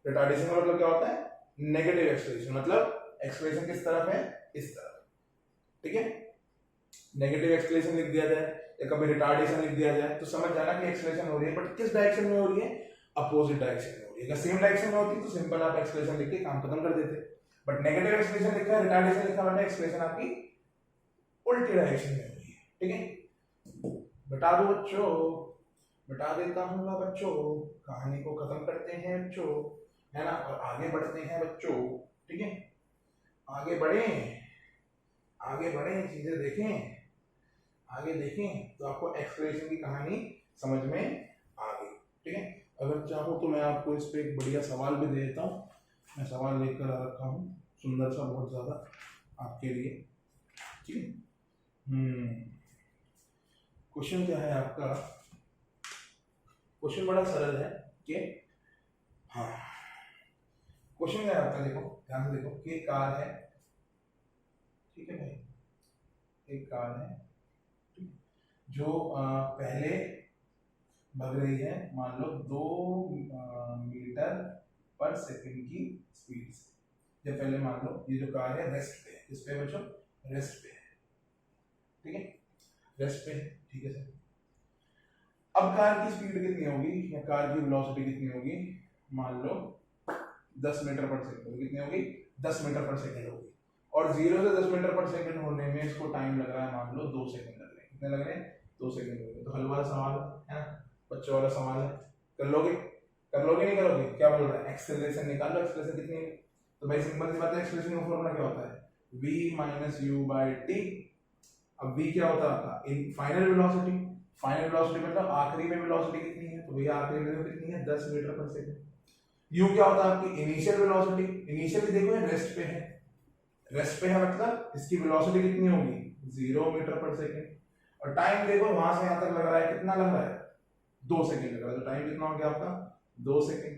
रिटार्डेशन का मतलब क्या होता है नेगेटिव एक्सेलरेशन, मतलब एक्सेलरेशन किस तरफ है इस तरफ, ठीक है। नेगेटिव एक्सेलरेशन लिख दिया जाए या कभी रिटार्डेशन लिख दिया जाए तो समझ जाना कि एक्सेलरेशन हो रही है, बट किस डायरेक्शन में हो रही है, अपोजिट डायरेक्शन में हो रही है। अगर सेम डायरेक्शन में होती तो सिंपल आप एक्सेलरेशन लिख के काम खत्म कर देते, बट नेगेटिव एक्सेलरेशन लिखा है, रिटार्डेशन लिखा मतलब एक्सेलरेशन आपकी उल्टी डायरेक्शन में हो रही है, ठीक है। बता दो बच्चों, बता देता हूँ बच्चों, कहानी को खत्म करते हैं बच्चों, है ना, और आगे बढ़ते हैं बच्चों, ठीक है। आगे बढ़े चीजें देखें, आगे देखें तो आपको एक्सेलरेशन की कहानी समझ में आ गई, ठीक है। अगर चाहो तो मैं आपको इस पे एक बढ़िया सवाल भी दे देता हूँ। मैं सवाल लेकर आ रखा हूँ सुंदर सा, बहुत ज्यादा आपके लिए, ठीक है। क्वेश्चन क्या है आपका, क्वेश्चन बड़ा सरल है कि हाँ, क्वेश्चन क्या है आपका, देखो ध्यान से देखो कि एक कार है, ठीक है भाई, एक कार है जो पहले भाग रही है मान लो 2 मीटर पर सेकंड की स्पीड से। जब पहले मान लो ये जो कार है रेस्ट पे है, इस पे बच्चों रेस्ट पे है, ठीक है, रेस्ट पे है, ठीक है सर। अब कार की स्पीड कितनी होगी या कार की वेलोसिटी कितनी होगी, मान लो 10 मीटर पर सेकंड, कितनी होगी 10 मीटर पर सेकंड होगी, और 0 से 10 मीटर पर सेकंड होने में इसको टाइम लग रहा है मान लो 2 सेकंड लग रहे हैं, कितने लग रहे हैं 2 सेकंड लग रहे हैं। तो हल वाला सवाल है ना, बच्चों वाला सवाल है, कर लोगे नहीं करोगे, क्या बोल रहा है एक्सेलरेशन निकाल लो, एक्सेलरेशन कितनी है। तो भाई सिंपल सी बात है, एक्सेलरेशन का फॉर्मूला क्या होता है v - u/t। अब v क्या होता है आपका in final velocity, final velocity मतलब आखिरी में वेलोसिटी कितनी है, तो भैया आखिरी में कितनी है 10 मीटर पर सेकंड। u क्या होता है आपकी इनिशियल वेलोसिटी, इनिशियली देखो ये रेस्ट पे है, रेस्ट पे है मतलब इसकी वेलोसिटी कितनी होगी 0 मीटर पर सेकंड, और टाइम देखो वहां से यहां तक लग रहा है, कितना लग रहा है 2 सेकंड लग रहा है, तो टाइम कितना हो गया आपका 2 सेकंड,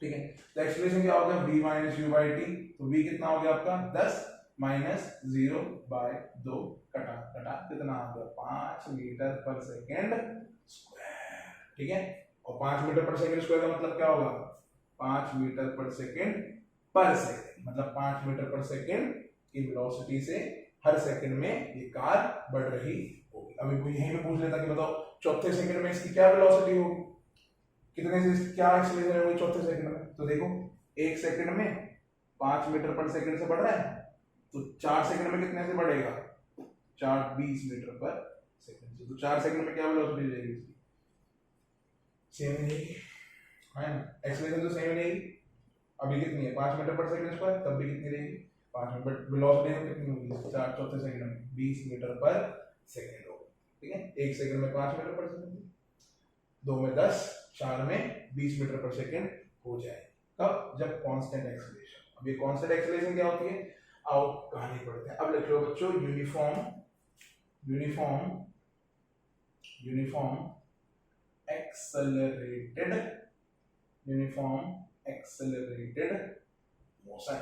ठीक है। तो एक्सप्रेशन क्या हो गया v - u/t, तो v कितना हो गया आपका 10 - 0/2 कटा कटा कितना आ गया 5 मीटर पर सेकंड स्क्वायर, ठीक है। और 5 मीटर पर सेकंड स्क्वायर का मतलब क्या होगा 5 मीटर पर सेकंड मतलब 5 मीटर पर सेकंड की वेलोसिटी से हर सेकंड में ये कार बढ़ रही होगी। अभी यहीं पे पूछ लेता कि बताओ चौथे सेकंड में इसकी क्या वेलोसिटी होगी, कितने से क्या एक्सीलरेशन होगी चौथे सेकंड में, तो देखो 1 सेकंड में 5 मीटर पर सेकंड से बढ़ रहा है, तो 4 सेकंड में कितने से बढ़ेगा 20 मीटर पर सेकंड से, तो 4 सेकंड में क्या वेलोसिटी रहेगी इसकी सेम रहेगी, है ना, एक्सीलरेशन तो सेम रहेगी। अभी कितनी है 5 मीटर पर सेकंड स्क्वायर, तब भी कितनी रहेगी 5 मीटर, बट वेलोसिटी कितनी होगी 4 चौथे सेकंड में 20 मीटर पर सेकंड होगी, ठीक है। 1 सेकंड में 5 मीटर पर सेकंड, 2 में 10, 4 में 20 मीटर पर सेकंड हो जाए, कब जब कांस्टेंट एक्सीलरेशन। अब ये कांस्टेंट एक्सीलरेशन क्या होती है, आओ कहानी पढ़ते हैं। अब लिख लो बच्चों यूनिफॉर्म एक्सेलरेटेड मोशन,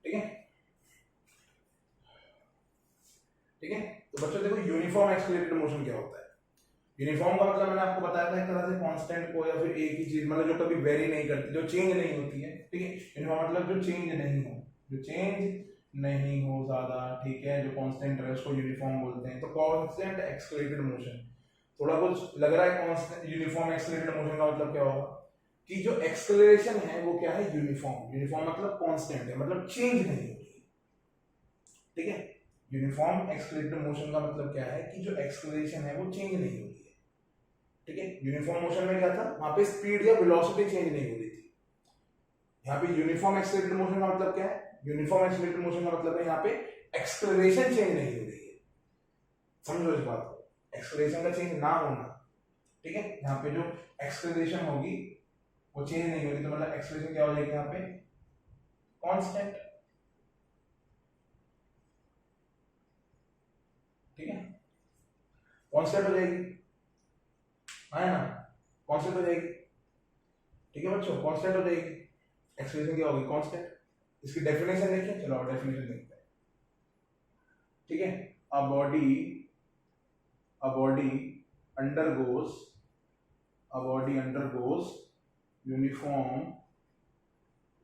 ठीक है, ठीक है। तो बच्चों देखो यूनिफॉर्म एक्सेलरेटेड मोशन क्या होता है। यूनिफॉर्म का मतलब मैंने आपको बताया था एक तरह से कांस्टेंट को या फिर एक ही चीज मतलब जो कभी वेरी नहीं करती, जो चेंज नहीं होती है, ठीक है। यूनिफॉर्म मतलब जो चेंज नहीं हो ज्यादा, ठीक है, जो कांस्टेंट है उसको यूनिफॉर्म बोलते हैं। तो कांस्टेंट एक्सेलरेटेड मोशन, थोड़ा कुछ लग रहा है कांस्टेंट यूनिफॉर्म एक्सेलरेटेड मोशन का मतलब क्या होगा कि जो एक्सेलरेशन है वो क्या है यूनिफॉर्म मतलब कांस्टेंट है, मतलब चेंज नहीं होती है, ठीक है। यूनिफॉर्म एक्सेलरेटेड मोशन का मतलब क्या है कि जो एक्सेलरेशन है वो चेंज नहीं होती है, ठीक है। यूनिफॉर्म मोशन में क्या था वहां पे स्पीड या वेलोसिटी चेंज नहीं हो रही थी, यहाँ पे यूनिफॉर्म एक्सेलरेटेड मोशन का मतलब क्या है, यूनिफॉर्म एक्सेलरेटेड मोशन का मतलब है यहाँ पे एक्सेलरेशन चेंज नहीं हो रही है, समझो इस बात को, एक्सेलरेशन का चेंज ना होना, ठीक है। यहाँ पे जो एक्सेलरेशन होगी वो चेंज नहीं होगी, तो मतलब एक्सेलरेशन क्या हो जाएगी यहाँ पे कांस्टेंट, ठीक है, कांस्टेंट हो जाएगी, है ना, कांस्टेंट हो जाएगी, ठीक है बच्चों, कांस्टेंट हो जाएगी, एक्सेलरेशन क्या होगी कांस्टेंट। इसकी डेफिनेशन देखिए, चलो और डेफिनेशन देखते हैं, ठीक है। A body undergoes uniform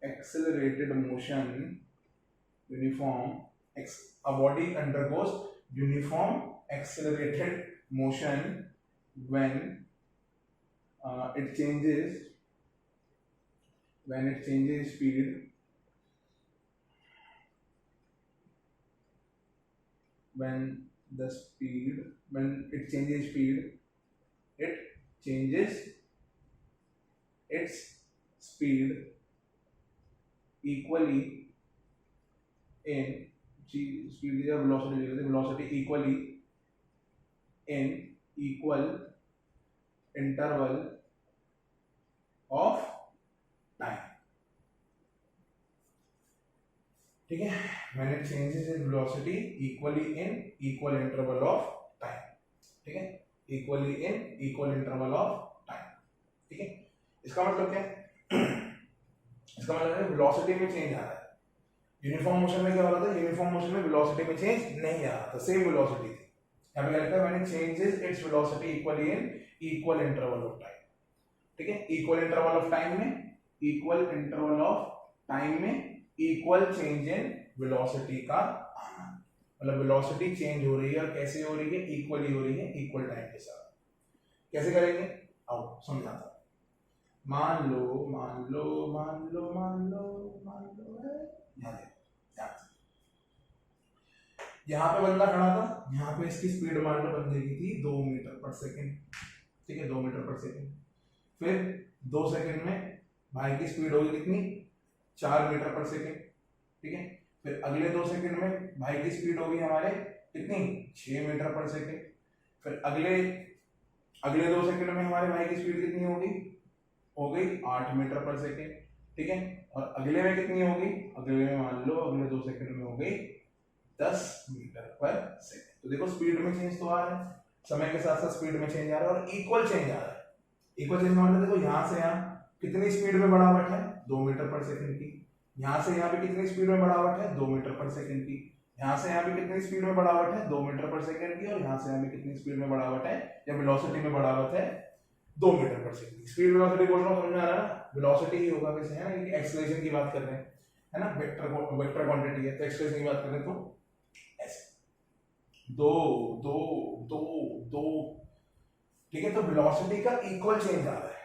accelerated motion when it changes speed when it changes its speed equally in velocity equally in equal interval of time, ठीक है। when it changes its velocity equally in equal interval of time, ठीक है, equally in equal interval of time, ठीक है। इसका मतलब क्या है इसका मतलब है वेलोसिटी में चेंज आ रहा है, यूनिफॉर्म मोशन में क्या हो रहा था, यूनिफॉर्म मोशन में वेलोसिटी में चेंज नहीं आ रहा था, सेम वेलोसिटी थी, यहाँ पे क्या लिखा है, when it changes its velocity equally in equal interval of time. ठीक है, इक्वल इंटरवल ऑफ टाइम में, इक्वल इंटरवल ऑफ टाइम में इक्वल चेंज इन वेलोसिटी का आना, मतलब वेलोसिटी चेंज हो रही है और कैसे हो रही है, इक्वली हो रही है इक्वल टाइम के साथ। कैसे करेंगे, आओ समझाता हूं। मान लो मान लो मान लो मान लो मान लो यहाँ यहाँ पे बंदा खड़ा था, यहाँ पे इसकी स्पीड मान लो बंदे की थी 2 मीटर पर सेकंड। ठीक है, 2 मीटर पर सेकंड। फिर 2 सेकंड में भाई की स्पीड होगी कितनी, 4 मीटर पर सेकंड। ठीक है, फिर अगले 2 सेकंड में भाई की स्पीड होगी हमारे कितनी, 6 मीटर पर सेकंड। फिर अगले 2 सेकंड में हमारे भाई की स्पीड कितनी होगी, हो गई 8 मीटर पर सेकंड। ठीक है, और अगले में कितनी होगी, अगले में मान लो अगले 2 सेकंड में हो गई 10 मीटर पर सेकंड। तो देखो स्पीड में चेंज तो आ रहा है, समय के साथ साथ स्पीड में चेंज आ रहा है और इक्वल चेंज आ रहा है। इक्वल चेंज मतलब देखो यहाँ से यहाँ कितनी स्पीड में बढ़ावट है, 2 मीटर पर सेकंड की। यहाँ से यहाँ पे कितनी स्पीड में बढ़ावट है, 2 मीटर पर सेकंड की। यहाँ से यहाँ पे कितनी स्पीड में बढ़ावट है, 2 मीटर पर सेकंड की। और यहाँ से यहाँ पे कितनी स्पीड में बढ़ावट है या वेलोसिटी में बढ़ावट है, 2 मीटर पर सेकंड। स्पीड वेलोसिटी बोल रहा हूँ, समझ में आ रहा है ना, वेलोसिटी ही होगा वैसे, है ना, क्योंकि एक्सेलरेशन की बात कर रहे हैं, है ना, वेक्टर क्वांटिटी है, तो एक्सेलरेशन की बात करें तो ऐसे 2 2 2 2। ठीक है, तो वेलोसिटी का इक्वल चेंज आ रहा है।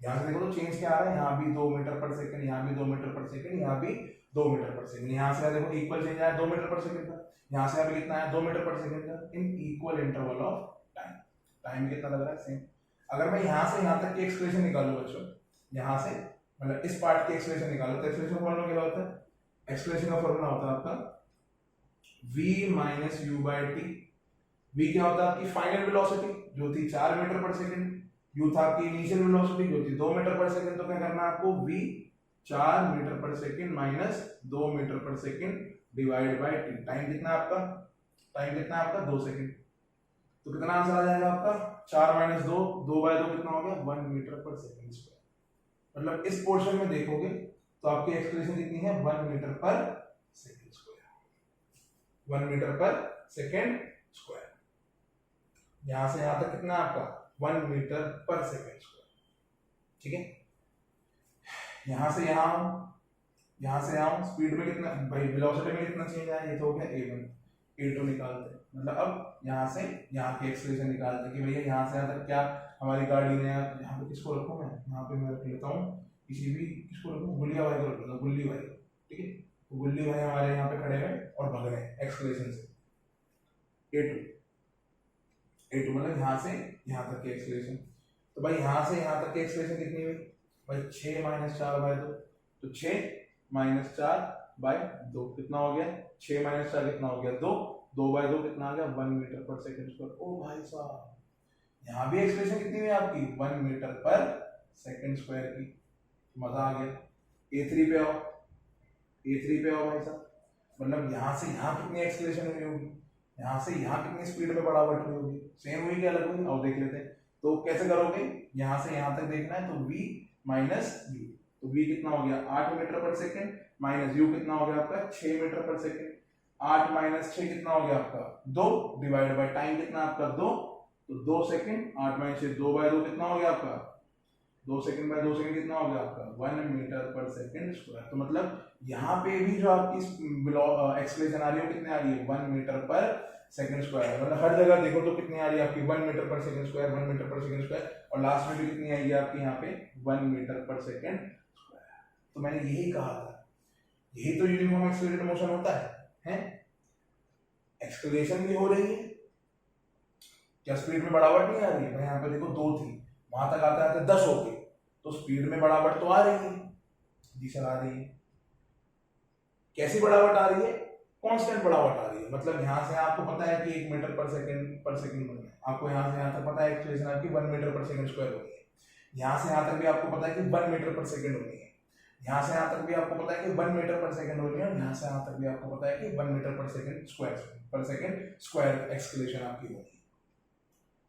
यहाँ से देखो तो चेंज क्या आ रहा है, यहाँ भी 2 मीटर पर सेकंड, यहाँ भी 2 मीटर पर सेकंड, यहाँ भी 2 मीटर पर सेकंड। यहाँ से देखो इक्वल चेंज आया 2 मीटर पर सेकंड का, यहाँ से अभी कितना आया 2 मीटर पर सेकंड का, in equal interval of time. Time कितना लग रहा है, सेम। अगर मैं यहाँ से यहाँ तक की एक्सप्रेशन निकालू बच्चों, यहाँ से मतलब इस पार्ट की एक्सप्रेशन निकालो, तो एक्सप्रेशन फॉर्मूला क्या होता है, एक्सप्रेशन का फॉर्मूला होता है आपका v minus you by T. v क्या होता है, आपकी फाइनल वेलोसिटी जो थी 4 मीटर पर सेकंड, u था आपकी इनिशियल वेलोसिटी जो थी 2 मीटर पर सेकंड। तो क्या करना है आपको, v 4 मीटर पर सेकंड माइनस 2 मीटर पर second divide bye T. Time कितना है आपका, टाइम कितना है आपका 2 सेकंड। तो कितना आंसर आ जाएगा आपका, 4 माइनस 2, 2 बाय 2 कितना हो गया, 1 मीटर पर सेकंड स्क्वायर। मतलब इस पोर्शन में देखोगे तो आपकी एक्सप्रेशन कितनी है, 1 मीटर पर सेकंड स्क्वायर, 1 मीटर पर सेकंड स्क्वायर। यहां से यहां तक कितना आपका 1 मीटर पर सेकंड स्क्वायर। ठीक है, यहां से यहां स्पीड में कितना भाई, वेलोसिटी में कितना चेंज आया, ये तो हो गया a1 a2 निकालते हैं। मतलब अब यहां से यहां की एक्सप्रेशन निकालते हैं कि भैया यहां से यहां तक क्या हमारी गाड़ी ने, यहाँ पे किसको रखूं मैं, यहाँ पे मैं रख लेता हूँ किसी भी, किसको रखूं, गुल्लिया भाई को रख लेता हूँ, गुल्ली भाई। ठीक है, तो गुल्ली भाई हमारे यहाँ पे खड़े हैं और भग रहे हैं एक्सप्रेशन से, a2 मतलब यहाँ से यहाँ तक की एक्सप्रेशन। तो भाई यहाँ से यहाँ तक की एक्सप्रेशन कितनी हुई भाई, 6 माइनस 4 बाय 2। तो 6 माइनस 4 बाय 2 कितना हो गया, 6 माइनस 4 कितना हो गया 2, 2 बाय 2 कितना आ गया 1 मीटर पर सेकंड स्क्वायर। ओ भाई साहब, यहाँ भी एक्सप्रेशन कितनी हुई आपकी, 1 मीटर पर सेकंड स्क्वायर की। मजा आ गया। a3 पे आओ, a3 पे आओ भाई साहब, मतलब यहाँ से यहाँ कितनी एक्सप्रेशन हुई होगी, यहाँ से यहाँ कितनी स्पीड में बढ़ावट हुई होगी, सेम हुई क्या अलग हुई, और देख लेते हैं। तो कैसे करोगे, यहाँ से यहाँ तक देखना है, तो v माइनस u, तो v कितना हो गया 8 मीटर पर सेकंड माइनस u कितना हो गया आपका 6 मीटर पर सेकंड। 8 माइनस 6 कितना हो गया आपका 2 डिवाइड बाय टाइम कितना आपका 2, तो 2 सेकंड। 8 माइनस 6 2 बाय 2 कितना हो गया आपका 2 सेकंड बाय 2 सेकंड कितना हो गया आपका 1 मीटर पर सेकंड स्क्वायर। तो मतलब यहाँ पे भी जो आपकी एक्सप्रेशन आ रही है कितनी आ रही है 1 मीटर पर सेकंड स्क्वायर। मतलब हर जगह देखो तो कितनी आ रही है आपकी 1 मीटर पर सेकंड स्क्वायर, 1 मीटर पर सेकंड स्क्वायर, और लास्ट में भी कितनी आएगी आपकी यहाँ पे 1 मीटर पर सेकंड स्क्वायर। तो मैंने यही कहा था, यही तो यूनिफॉर्म एक्सेलरेटेड मोशन होता है? एक्सेलरेशन भी हो रही है, क्या स्पीड में बढ़ावट नहीं आ रही है भाई, यहाँ पे देखो 2 थी, वहां तक आते आते 10 हो गई, तो स्पीड में बढ़ावट तो आ रही है जी सर, आ रही है। कैसी बढ़ावट आ रही है, कांस्टेंट बढ़ावट आ रही है। मतलब यहाँ से आपको पता है कि 1 मीटर पर सेकंड बनना है, आपको यहाँ से यहाँ तक पता है एक्सेलरेशन आपकी 1 मीटर पर सेकंड स्क्वायर होनी है। यहाँ से यहाँ तक भी आपको पता है कि 1 मीटर पर सेकंड होनी है, यहाँ से यहाँ तक भी आपको पता है कि 1 मीटर पर सेकंड होनी है, और यहाँ से यहाँ तक भी आपको पता है कि 1 मीटर पर सेकंड स्क्वायर एक्सेलरेशन आपकी होगी।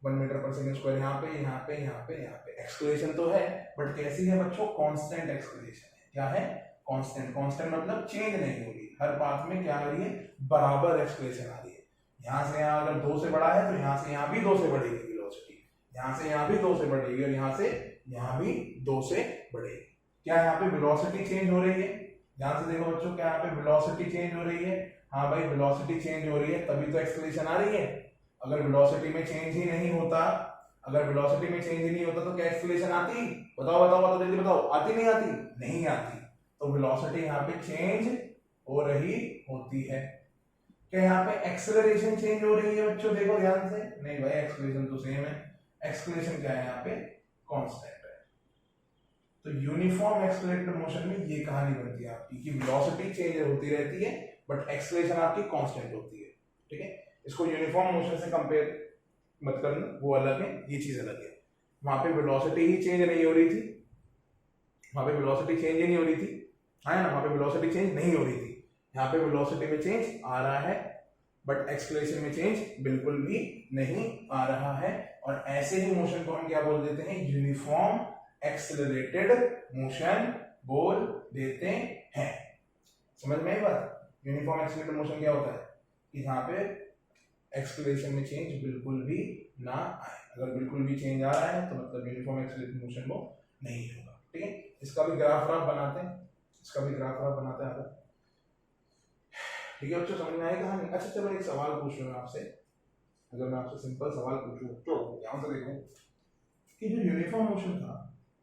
1 मीटर पर सेकंड स्क्वायर यहाँ पे यहाँ पे यहाँ पे यहाँ पे एक्सेलरेशन तो है, बट कैसी है बच्चों, कांस्टेंट एक्सेलरेशन है। क्या है, कांस्टेंट। कांस्टेंट मतलब चेंज नहीं हो रही, हर पाथ में क्या आ रही है, बराबर एक्सेलरेशन आ रही है। यहाँ से यहाँ अगर 2 से बड़ा है तो यहाँ से यहाँ भी 2 से बढ़ेगी वेलोसिटी, यहाँ से यहाँ भी 2 से बढ़ेगी और यहाँ से यहाँ भी 2 से बढ़ेगी। क्या यहाँ पे वेलोसिटी चेंज हो रही है? ध्यान से देखो बच्चों, क्या यहाँ पे वेलोसिटी चेंज हो रही है? हाँ भाई वेलोसिटी चेंज हो रही है, तभी तो एक्सेलरेशन आ रही है। अगर वेलोसिटी में चेंज ही नहीं होता, अगर वेलोसिटी में चेंज ही नहीं होता तो क्या एक्सेलरेशन आती? बताओ बताओ बताओ जल्दी बताओ, आती नहीं आती? नहीं आती। तो वेलोसिटी यहाँ पे चेंज हो रही होती है। क्या यहाँ पे एक्सेलरेशन चेंज हो रही है बच्चों? देखो ध्यान से, नहीं भाई एक्सेलरेशन तो सेम है। एक्सेलरेशन क्या है यहाँ पे? कांस्टेंट है। तो यूनिफॉर्म एक्सेलरेटेड मोशन में ये कहानी बनती है आपकी कि वेलोसिटी चेंज होती रहती है बट एक्सेलरेशन आपकी कांस्टेंट होती है। ठीक है, इसको यूनिफॉर्म मोशन से कंपेयर मत करना, वो अलग है, ये चीज अलग है। वहां पे वेलोसिटी ही चेंज नहीं हो रही थी, वहां पे वेलोसिटी चेंज ही नहीं हो रही थी, है ना, वहां पे वेलोसिटी चेंज नहीं हो रही थी। यहाँ पे वेलोसिटी में चेंज आ रहा है बट एक्सेलरेशन में चेंज बिल्कुल भी नहीं आ रहा है। और ऐसे ही मोशन को हम क्या बोल देते हैं? यूनिफॉर्म एक्सेलरेटेड मोशन बोल देते हैं। समझ में आई बात? यूनिफॉर्म एक्सेलरेटेड मोशन क्या होता है कि यहाँ पे एक्सेलरेशन में चेंज बिल्कुल भी ना आए। अगर बिल्कुल भी चेंज आ रहा है तो मतलब यूनिफॉर्म एक्सेलरेटेड मोशन वो नहीं होगा। ठीक है, इसका भी ग्राफ बनाते हैं, इसका भी ग्राफ बनाते हैं। ठीक है बच्चों, समझ में आएगा कहानी? अच्छा चलो एक सवाल पूछ रहा हूँ आपसे, अगर मैं आपसे सिंपल सवाल पूछूं तो ध्यान से देखो कि जो यूनिफॉर्म मोशन था,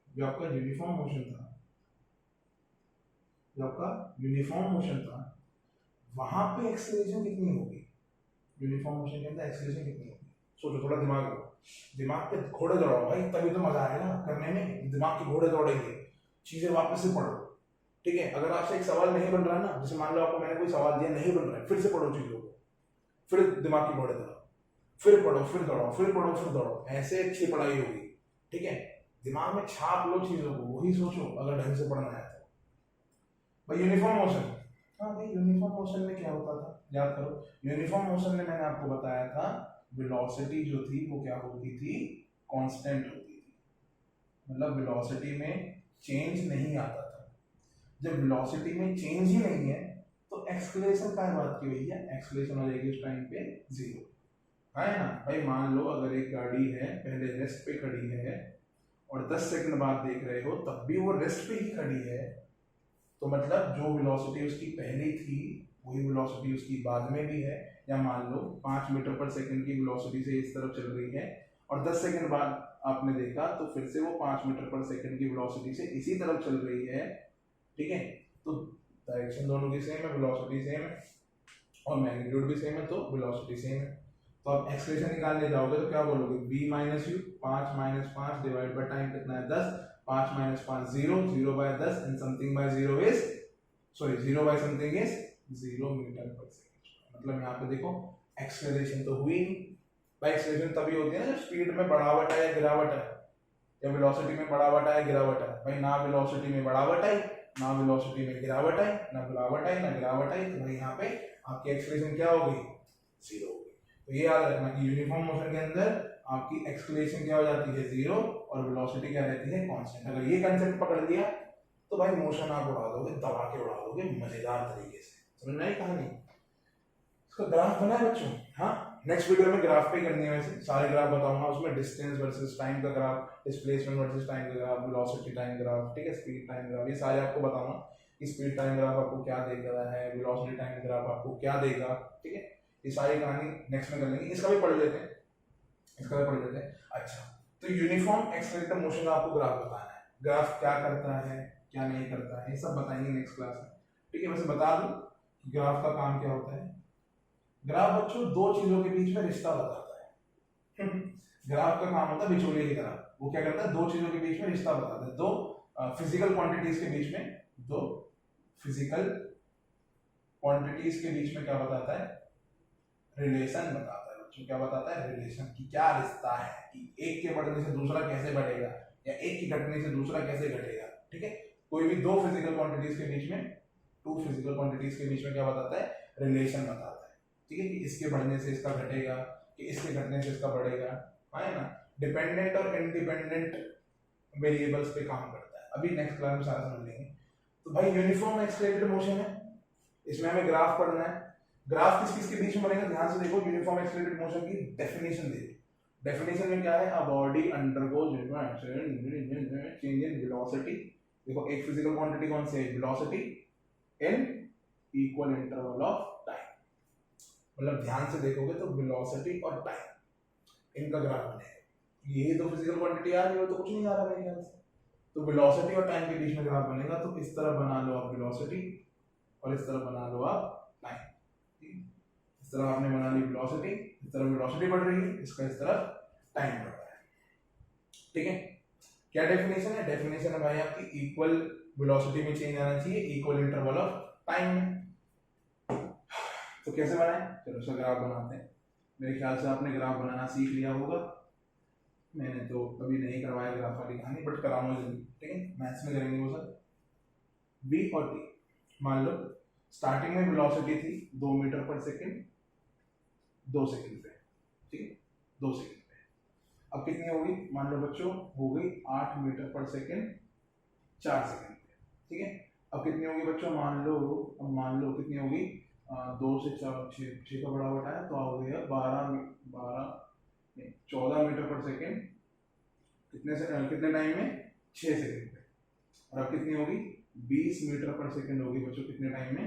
जो आपका यूनिफॉर्म मोशन था, जो आपका यूनिफॉर्म मोशन था, वहां पे एक्सेलरेशन कितनी होगी? यूनिफॉर्म मोशन के अंदर एक्सेलरेशन कितनी होगी? सोचो, थोड़ा दिमाग पे घोड़े दौड़ाओ भाई, तभी तो मजा आएगा करने में। दिमाग के घोड़े दौड़ेंगे, चीजें वापस से पढ़ो। ठीक है, अगर आपसे एक सवाल नहीं बन रहा ना, जैसे मान लो आपको मैंने कोई सवाल दिया नहीं बन रहा है, फिर से पढ़ो चीजों को, फिर दिमाग की घोड़े दौड़ाओ, फिर पढ़ो, फिर दौड़ाओ, फिर पढ़ो, फिर दौड़ाओ, ऐसे अच्छी पढ़ाई होगी। ठीक है, दिमाग में छाप लो चीजों को, वही सोचो अगर ढंग से पढ़ना है तो। भाई यूनिफॉर्म मोशन, हाँ भाई यूनिफॉर्म मोशन में क्या होता था याद करो। यूनिफॉर्म मोशन में मैंने आपको बताया था वेलोसिटी जो थी वो क्या होती थी? कांस्टेंट होती थी, मतलब वेलोसिटी में चेंज नहीं आता था। जब वेलोसिटी में चेंज ही नहीं है तो एक्सेलरेशन का बात की भैया, एक्सेलरेशन हो जाएगी उस टाइम पे 0, है ना भाई। मान लो अगर एक गाड़ी है पहले रेस्ट पे खड़ी है और 10 सेकंड बाद देख रहे हो तब भी वो रेस्ट पे ही खड़ी है, तो मतलब जो वेलोसिटी उसकी पहले थी वही वेलोसिटी उसकी बाद में भी है। या मान लो 5 मीटर पर सेकंड की वेलोसिटी से इस तरफ चल रही है और 10 सेकंड बाद आपने देखा तो फिर से वो 5 मीटर पर सेकंड की वेलोसिटी से इसी तरफ चल रही है। ठीक है, तो डायरेक्शन दोनों की सेम है, वेलोसिटी सेम है और मैग्नीट्यूड भी सेम है, तो वेलोसिटी सेम है। तो आप एक्सप्रेशन निकालने जाओगे तो क्या बोलोगे? v minus u, 5 minus 5 divide by time कितना है? 10, 5 minus 5 0, 0 by 10 and something by 0 is, sorry 0 by something is 0 metre पर सेकंड। मतलब यहाँ पे देखो एक्सेलरेशन तो हुई नहीं भाई। एक्सेलरेशन तभी होती है ना जब स्पीड में बढ़ावट है या गिरावट है, या वेलोसिटी में बढ़ावट है गिरावट है। भाई ना वेलोसिटी में बढ़ावट आई, ना वेलोसिटी में गिरावट आई, ना बढ़ावट आई ना गिरावट आई, तो भाई यहाँ पे आपकी एक्सेलरेशन क्या हो गई? 0 हो गई। तो ये याद रखना कि यूनिफॉर्म मोशन के अंदर आपकी एक्सेलरेशन क्या हो जाती है? 0 और वेलोसिटी क्या रहती है? कांस्टेंट। अगर ये कंसेप्ट पकड़ लिया तो भाई मोशन आप उड़ा दोगे, दबा के उड़ा दोगे मजेदार तरीके से। समझ में आई कहानी? इसका ग्राफ बना है बच्चों? हाँ, नेक्स्ट वीडियो में ग्राफ पे करनी है, वैसे सारे ग्राफ बताऊंगा उसमें, डिस्टेंस वर्सेस टाइम का ग्राफ, डिस्प्लेसमेंट वर्सेस टाइम का ग्राफ, वेलोसिटी टाइम ग्राफ, ठीक है, स्पीड टाइम ग्राफ, ये सारे आपको बताऊंगा कि स्पीड टाइम ग्राफ आपको क्या देगा है, वेलोसिटी टाइम ग्राफ आपको क्या देगा। ठीक है, ये सारी कहानी नेक्स्ट में कर लेंगे। इसका भी पढ़ लेते हैं, इसका भी पढ़ लेते हैं। अच्छा, तो यूनिफॉर्म एक्सेलरेटेड मोशन का आपको ग्राफ बताना है। ग्राफ क्या करता है क्या नहीं करता है ये सब बताएंगे नेक्स्ट क्लास में। ठीक है, वैसे बता दूं ग्राफ का काम क्या होता है। ग्राफ बच्चों दो चीजों के बीच में रिश्ता बताता है। ग्राफ का काम होता है बिचौलिए की तरह, वो क्या करता है? दो चीजों के बीच में रिश्ता बताता है, दो फिजिकल क्वांटिटीज के बीच में, दो फिजिकल क्वांटिटीज के बीच में क्या बताता है? रिलेशन बताता है बच्चों। क्या बताता है? रिलेशन, की क्या रिश्ता है कि एक के बढ़ने से दूसरा कैसे बढ़ेगा या एक की घटने से दूसरा कैसे घटेगा। ठीक है, कोई भी दो फिजिकल क्वांटिटीज के बीच में, टू फिजिकल क्वांटिटीज के बीच में क्या बताता है? रिलेशन बताता है। ठीक है, कि इसके बढ़ने से इसका घटेगा, कि इसके घटने से इसका बढ़ेगा, है ना। डिपेंडेंट और इंडिपेंडेंट वेरिएबल्स पे काम करता है। अभी नेक्स्ट क्लास में सारा समझ लेंगे। तो भाई यूनिफॉर्म एक्सेलरेटेड मोशन है, इसमें हमें ग्राफ पढ़ना है। ग्राफ किस किस के बीच में बनेगा, ध्यान से देखो। यूनिफॉर्म एक्सेलरेटेड मोशन की डेफिनेशन दे, डेफिनेशन में क्या है, a body undergoes change in velocity. देखो एक फिजिकल क्वांटिटी कौन सी है, velocity in equal interval of time. मतलब ध्यान से देखोगे तो वेलोसिटी और टाइम इनका ग्राफ बनेगा। ये तो फिजिकल क्वांटिटी आ रही है, तो कुछ नहीं आ रहा मेरे ख्याल से, तो वेलोसिटी और टाइम के बीच में ग्राफ बनेगा। तो इस तरह बना लो आप वेलोसिटी और इस तरह बना लो आप टाइम। इस तरह आपने बना ली वेलोसिटी, इस तरह वेलोसिटी बढ़ रही है, इसका इस तरह टाइम बढ़ रहा है। ठीक है, क्या डेफिनेशन है, डेफिनेशन है भाई आपकी इक्वल वेलोसिटी में चेंज आना चाहिए इक्वल इंटरवल ऑफ टाइम में। तो कैसे बनाए, चलो उसका ग्राफ बनाते हैं। मेरे ख्याल से आपने ग्राफ बनाना सीख लिया होगा, मैंने तो कभी नहीं करवाया ग्राफ वाली कहानी, बट कराऊंगा जल्दी। ठीक है, मैथ्स में करेंगे वो सब। v और t, मान लो स्टार्टिंग में वेलोसिटी थी 2 मीटर पर सेकंड 2 सेकंड पे, ठीक है 2 सेकंड पे। अब कितनी होगी, मान लो बच्चों हो गई 8 मीटर पर सेकंड 4 सेकंड पे। ठीक है, अब कितनी होगी बच्चों, मान लो कितनी होगी, 2 से 4 6 का बड़ा बटा है तो हो गया 14 मीटर पर सेकंड कितने टाइम में, 6 सेकंड पे। और अब कितनी होगी, 20 मीटर पर सेकंड होगी बच्चों कितने टाइम में,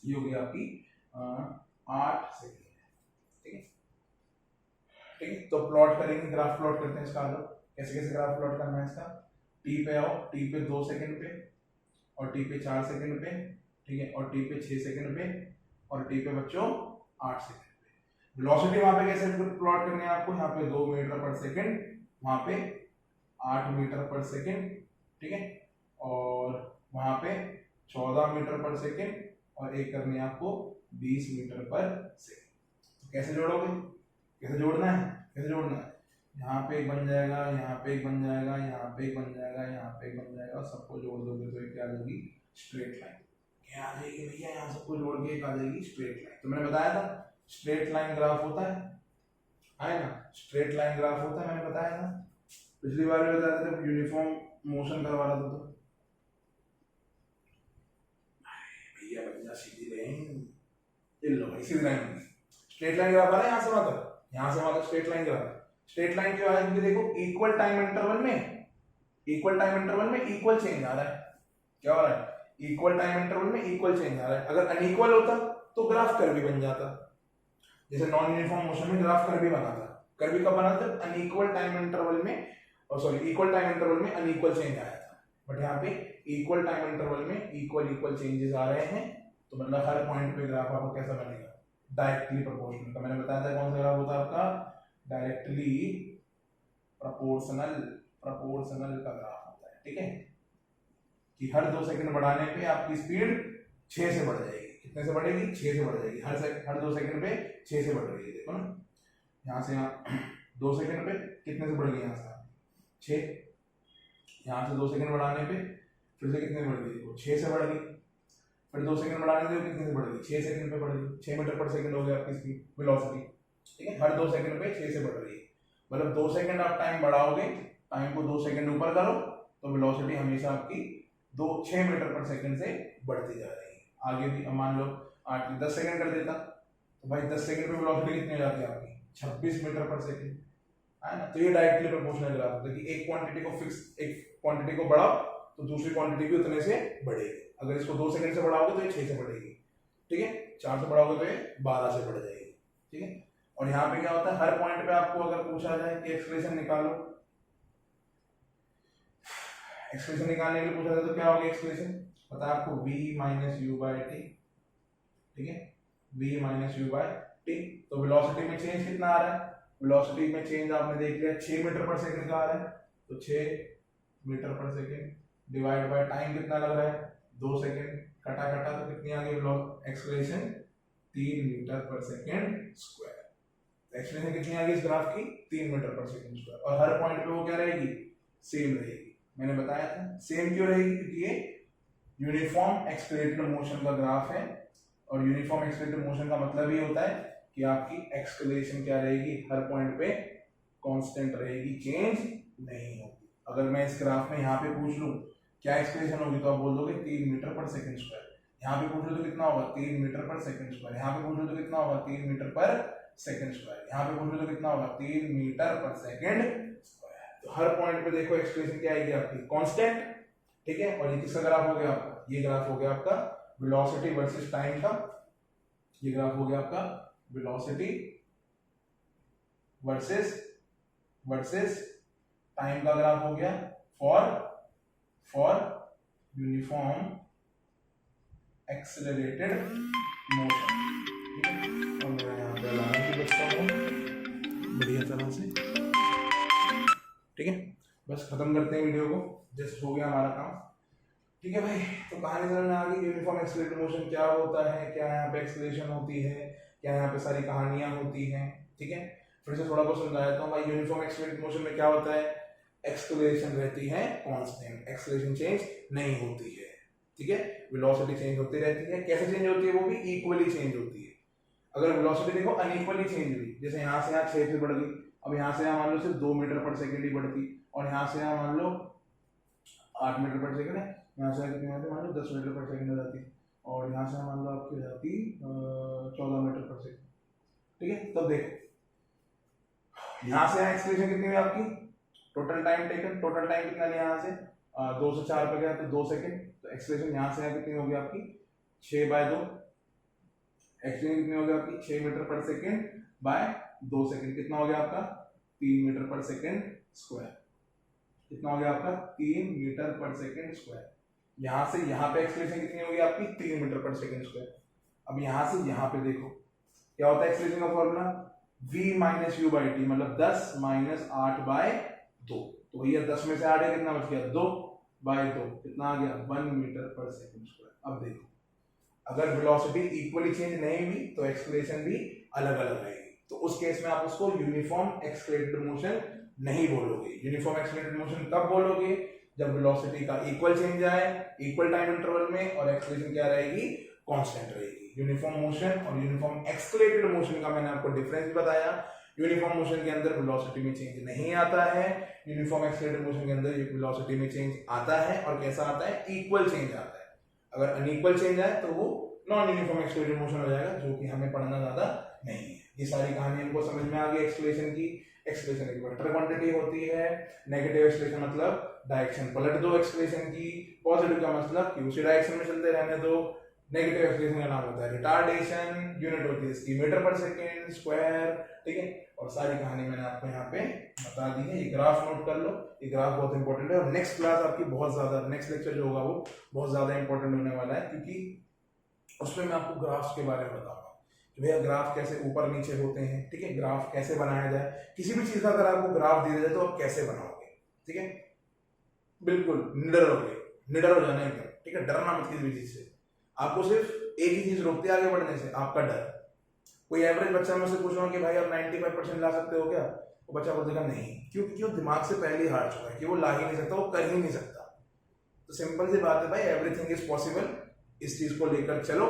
ये होगी आपकी 8 सेकंड। ठीक है, ठीक है, तो प्लॉट करेंगे, ग्राफ प्लॉट करते हैं इसका। कैसे कैसे ग्राफ प्लॉट करना है इसका, टी पे आओ, टी पे 2 सेकंड पे और टी पे 4 सेकंड पे, ठीक है, और टी पे 6 सेकंड पे और टी पे बच्चों 8 सेकंड पे। वेलोसिटी वहां पे कैसे प्लॉट करनी है आपको, यहाँ पे 2 मीटर पर सेकंड, वहां पे 8 मीटर पर सेकंड, ठीक है, और वहां पे 14 मीटर पर सेकंड और एक करनी है आपको 20 मीटर पर सेकंड। तो कैसे जोड़ोगे, कैसे जोड़ना है, कैसे जोड़ना है, यहाँ पे एक बन जाएगा, यहाँ पे एक बन जाएगा, यहाँ पे एक बन जाएगा, यहाँ पे एक बन जाएगा, सबको जोड़ दोगे तो एक क्या आ जाएगी, स्ट्रेट लाइन। क्या आ जाएगी भैया, यहाँ सबको जोड़ के एक आ जाएगी स्ट्रेट लाइन। तो मैंने बताया था स्ट्रेट लाइन ग्राफ होता है ना, स्ट्रेट लाइन ग्राफ होता है, मैंने बताया था पिछली बार भी बताया था जब यूनिफॉर्म मोशन करवा रहा था। तो भैया बच्चा सीधी लाइन, लो भाई सीधी लाइन, स्ट्रेट लाइन ग्राफ आ रहा है, यहाँ से वहां तक, यहाँ से वहां तक straight line graph. Straight line क्यों आ रही है, देखो इक्वल टाइम इंटरवल में, इक्वल टाइम इंटरवल में इक्वल चेंज आ रहा है। क्या हो रहा है, इक्वल टाइम इंटरवल में इक्वल चेंज आ रहा है। अगर अनइक्वल होता तो ग्राफ कर्वी बन जाता, जैसे नॉन यूनिफॉर्म मोशन में ग्राफ कर्वी बना था। कर्वी कब बना था, अनइक्वल टाइम इंटरवल में, और सॉरी इक्वल टाइम इंटरवल में अनइक्वल चेंज आया था। बट यहाँ पे इक्वल टाइम इंटरवल में इक्वल चेंजेस आ रहे हैं, तो मतलब हर पॉइंट पे ग्राफ आपको कैसा बनेगा, डायरेक्टली प्रोपोर्शनल का। मैंने बताया था कौन सा ग्राफ होता है आपका, डायरेक्टली प्रोपोर्शनल का ग्राफ होता है। ठीक है, कि हर 2 सेकंड बढ़ाने पे आपकी स्पीड 6 से बढ़ जाएगी। कितने से बढ़ेगी, 6 से बढ़ जाएगी। हर 2 सेकंड पे 6 से बढ़ रही है। देखो ना, यहाँ से यहाँ 2 सेकंड पे कितने से बढ़ गई, यहाँ से 6, यहाँ से 2 सेकंड बढ़ाने पे फिर से कितने बढ़ गई, देखो 6 से बढ़ गई। फिर 2 सेकंड बढ़ाने से कितने से बढ़ गई, 6 सेकंड पे बढ़ गई। 6 मीटर पर सेकंड हो गया आपकी स्पीड, वेलोसिटी। ठीक है, हर 2 सेकंड पे 6 से बढ़ रही है। मतलब 2 सेकंड आप टाइम बढ़ाओगे, टाइम को 2 सेकंड ऊपर करो, तो वेलोसिटी हमेशा आपकी 6 मीटर पर सेकंड से बढ़ती जा रही है। आगे भी मान लो 10 सेकंड कर देता, तो भाई 10 सेकंड पे वेलोसिटी कितनी हो जाती है आपकी, 26 मीटर पर सेकंड, है ना। तो ये डायरेक्टली प्रोपोर्शनल ग्राफ होता है कि एक क्वांटिटी को फिक्स, एक क्वांटिटी को बढ़ाओ तो दूसरी क्वांटिटी भी उतने से बढ़ेगी। अगर इसको 2 सेकंड से बढ़ाओगे तो ये 6 से बढ़ेगी, ठीक है, 4 से बढ़ाओगे तो ये 12 से बढ़ जाएगी। ठीक है, और यहाँ पे क्या होता है, हर पॉइंट पे आपको अगर पूछा जाए कि एक्सप्रेशन निकालो, एक्सप्रेशन निकालने के लिए पूछा जाए तो क्या होगी एक्सप्रेशन, पता है आपको, v minus you by T. ठीक है, v minus you by T. तो वेलोसिटी में चेंज कितना आ रहा है, वेलोसिटी में चेंज आपने देख लिया 6 मीटर पर सेकंड का आ रहा है, तो 6 मीटर पर सेकंड डिवाइड बाय टाइम कितना लग रहा है, 2 सेकंड, कटा कटा तो कितनी आ गई एक्सप्रेशन, 3 मीटर पर सेकंड स्क्वायर। एक्सप्रेशन कितनी आ गई इस ग्राफ की, 3 मीटर पर सेकंड स्क्वायर। और हर पॉइंट पे वो क्या रहेगी, सेम रहेगी। मैंने बताया था सेम क्यों रहेगी, क्योंकि ये यूनिफॉर्म एक्सेलरेटेड मोशन का ग्राफ है, और यूनिफॉर्म एक्सेलरेटेड मोशन का मतलब ये होता है कि आपकी एक्सेलरेशन क्या रहेगी, हर पॉइंट पे कांस्टेंट रहेगी, चेंज नहीं होगी। अगर मैं इस ग्राफ में यहाँ पे पूछ लूं क्या एक्सेलरेशन होगी, तो आप बोल दोगे 3 मीटर पर सेकंड स्क्वायर। यहाँ पे पूछ लो तो कितना होगा 3 मीटर पर सेकंड स्क्वायर, यहाँ पे पूछ लो तो कितना होगा 3 मीटर पर सेकंड स्क्वायर, यहाँ पे पूछ लो तो कितना होगा 3 मीटर पर सेकंड स्क्वायर। तो हर पॉइंट पे देखो एक्सप्रेशन क्या आएगी आपकी कांस्टेंट, ठीक है। और ये किसका ग्राफ हो गया आपका, ये ग्राफ हो गया आपका वेलोसिटी वर्सेस टाइम का, ये ग्राफ हो गया आपका वेलोसिटी वर्सेस टाइम का ग्राफ हो गया फॉर यूनिफॉर्म एक्सेलरेटेड मोशन, ठीक है। और मैं यहाँ पे लाना भी बचता हूँ बढ़िया तरह से, ठीक है। बस खत्म करते हैं वीडियो को, जस्ट हो गया हमारा काम, ठीक है भाई। तो कहानी समझ में आ गई, यूनिफॉर्म एक्सेलरेटेड मोशन क्या होता है, क्या यहाँ पे एक्सेलरेशन होती है, क्या यहाँ पे सारी कहानियां होती हैं, ठीक है। फिर से थोड़ा बहुत समझाया तो भाई यूनिफॉर्म एक्सेलरेटेड मोशन में क्या होता है, एक्सेलरेशन रहती है कांस्टेंट, एक्सेलरेशन चेंज नहीं होती है, ठीक है। वेलोसिटी चेंज होती रहती है, कैसे चेंज होती है, वो भी इक्वली चेंज होती है। अगर वेलोसिटी देखो अनइक्वली चेंज हुई, जैसे यहाँ से यहाँ 6 से बढ़ गई, अब यहाँ से यहाँ मान लो सिर्फ 2 मीटर पर सेकंड ही बढ़ती, और यहाँ से यहाँ मान लो 8 मीटर पर सेकंड है, यहाँ से कितनी आती मान लो 10 मीटर पर सेकंड हो जाती, और यहाँ से मान लो आपकी हो जाती 14 मीटर पर सेकंड, ठीक है। तब देखो यहाँ से यहाँ एक्सेलरेशन कितनी हुई आपकी, total time taken, total time कितना लिया यहाँ से 2 से 4 पे गया तो 2 सेकंड, तो एक्सेलरेशन यहाँ से यहाँ कितनी होगी आपकी 6/2, एक्सेलरेशन कितनी होगी आपकी 6 मीटर पर सेकंड बाय 2 सेकंड, कितना हो गया आपका 3 मीटर पर सेकंड स्क्वायर, कितना हो गया आपका 3 मीटर पर सेकंड स्क्वायर। यहाँ से यहाँ पे एक्सेलरेशन कितनी होगी आपकी 3 मीटर पर सेकंड स्क्वायर। अब यहाँ से यहाँ पे देखो क्या होता है एक्सेलरेशन का formula, v minus you by T, मतलब 10 माइनस 8/2, तो भैया 10 में से 8 है कितना बच गया 2/2, कितना आ गया 1 मीटर पर सेकंड स्क्वायर। अब देखो अगर वेलोसिटी इक्वली चेंज नहीं हुई तो एक्सेलरेशन भी अलग अलग रहेगी, तो उस केस में आप उसको यूनिफॉर्म एक्सेलरेटेड मोशन नहीं बोलोगे। यूनिफॉर्म एक्सेलरेटेड मोशन कब बोलोगे, जब वेलोसिटी का इक्वल चेंज आए इक्वल टाइम इंटरवल में, और एक्सेलरेशन क्या रहेगी कांस्टेंट रहेगी। यूनिफॉर्म मोशन और यूनिफॉर्म एक्सेलरेटेड मोशन का मैंने आपको डिफरेंस बताया। यूनिफॉर्म मोशन के अंदर वेलोसिटी में चेंज नहीं आता है, यूनिफॉर्म एक्सेलरेटेड मोशन के अंदर वेलोसिटी में चेंज आता है, और कैसा आता है इक्वल चेंज आता है। अगर अनइक्वल चेंज आए तो वो नॉन यूनिफॉर्म एक्सेलरेटेड मोशन हो जाएगा, जो कि हमें पढ़ना ज्यादा नहीं है। ये सारी कहानी हमको समझ में आ गई एक्सेलरेशन की। एक्सेलरेशन एक वेक्टर क्वांटिटी होती है, नेगेटिव एक्सेलरेशन मतलब डायरेक्शन पलट दो एक्सेलरेशन की, पॉजिटिव का मतलब कि उसी डायरेक्शन में चलते रहने दो। नेगेटिव एक्सेलरेशन का नाम होता है रिटार्डेशन, यूनिट होती है इसकी मीटर पर सेकंड स्क्वायर, ठीक है। और सारी कहानी मैंने आपको यहाँ पे बता दी है, ये ग्राफ नोट कर लो, ये ग्राफ बहुत इंपॉर्टेंट है, और नेक्स्ट क्लास आपकी बहुत ज्यादा, नेक्स्ट लेक्चर जो होगा वो बहुत ज्यादा इंपॉर्टेंट होने वाला है, क्योंकि उसमें मैं आपको ग्राफ्स के बारे में बताऊंगा कि भैया ग्राफ कैसे ऊपर नीचे होते हैं, ठीक है। ग्राफ कैसे बनाया जाए, किसी भी चीज का अगर आपको ग्राफ दिया जाए तो आप कैसे बनाओगे, ठीक है। बिल्कुल निडर हो जाना एकदम, ठीक है। डरना मत किसी भी चीज से, आपको सिर्फ एक ही चीज रोकती है आगे बढ़ने से, आपका डर। कोई एवरेज बच्चा मैं उससे पूछूंगा कि भाई आप 95% ला सकते हो क्या, वो बच्चा बोलेगा नहीं, क्योंकि वो दिमाग से पहले ही हार चुका है कि वो ला ही नहीं सकता, वो कर ही नहीं सकता। तो सिंपल सी बात है भाई, एवरीथिंग इज पॉसिबल। इस चीज को लेकर चलो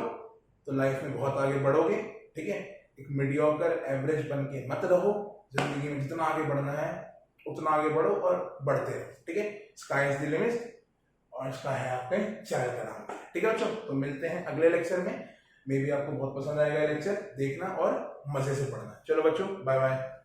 तो लाइफ में बहुत आगे बढ़ोगे, ठीक है। एक मीडियोकर एवरेज बन के मत रहो, जिंदगी में जितना आगे बढ़ना है उतना आगे बढ़ो और बढ़ते रहो, ठीक है। स्काई इज द लिमिट, और इसका है आपके चैनल का नाम, ठीक है बच्चों। तो मिलते हैं अगले लेक्चर में, मे बी आपको बहुत पसंद आएगा लेक्चर, देखना और मजे से पढ़ना। चलो बच्चों, बाय बाय।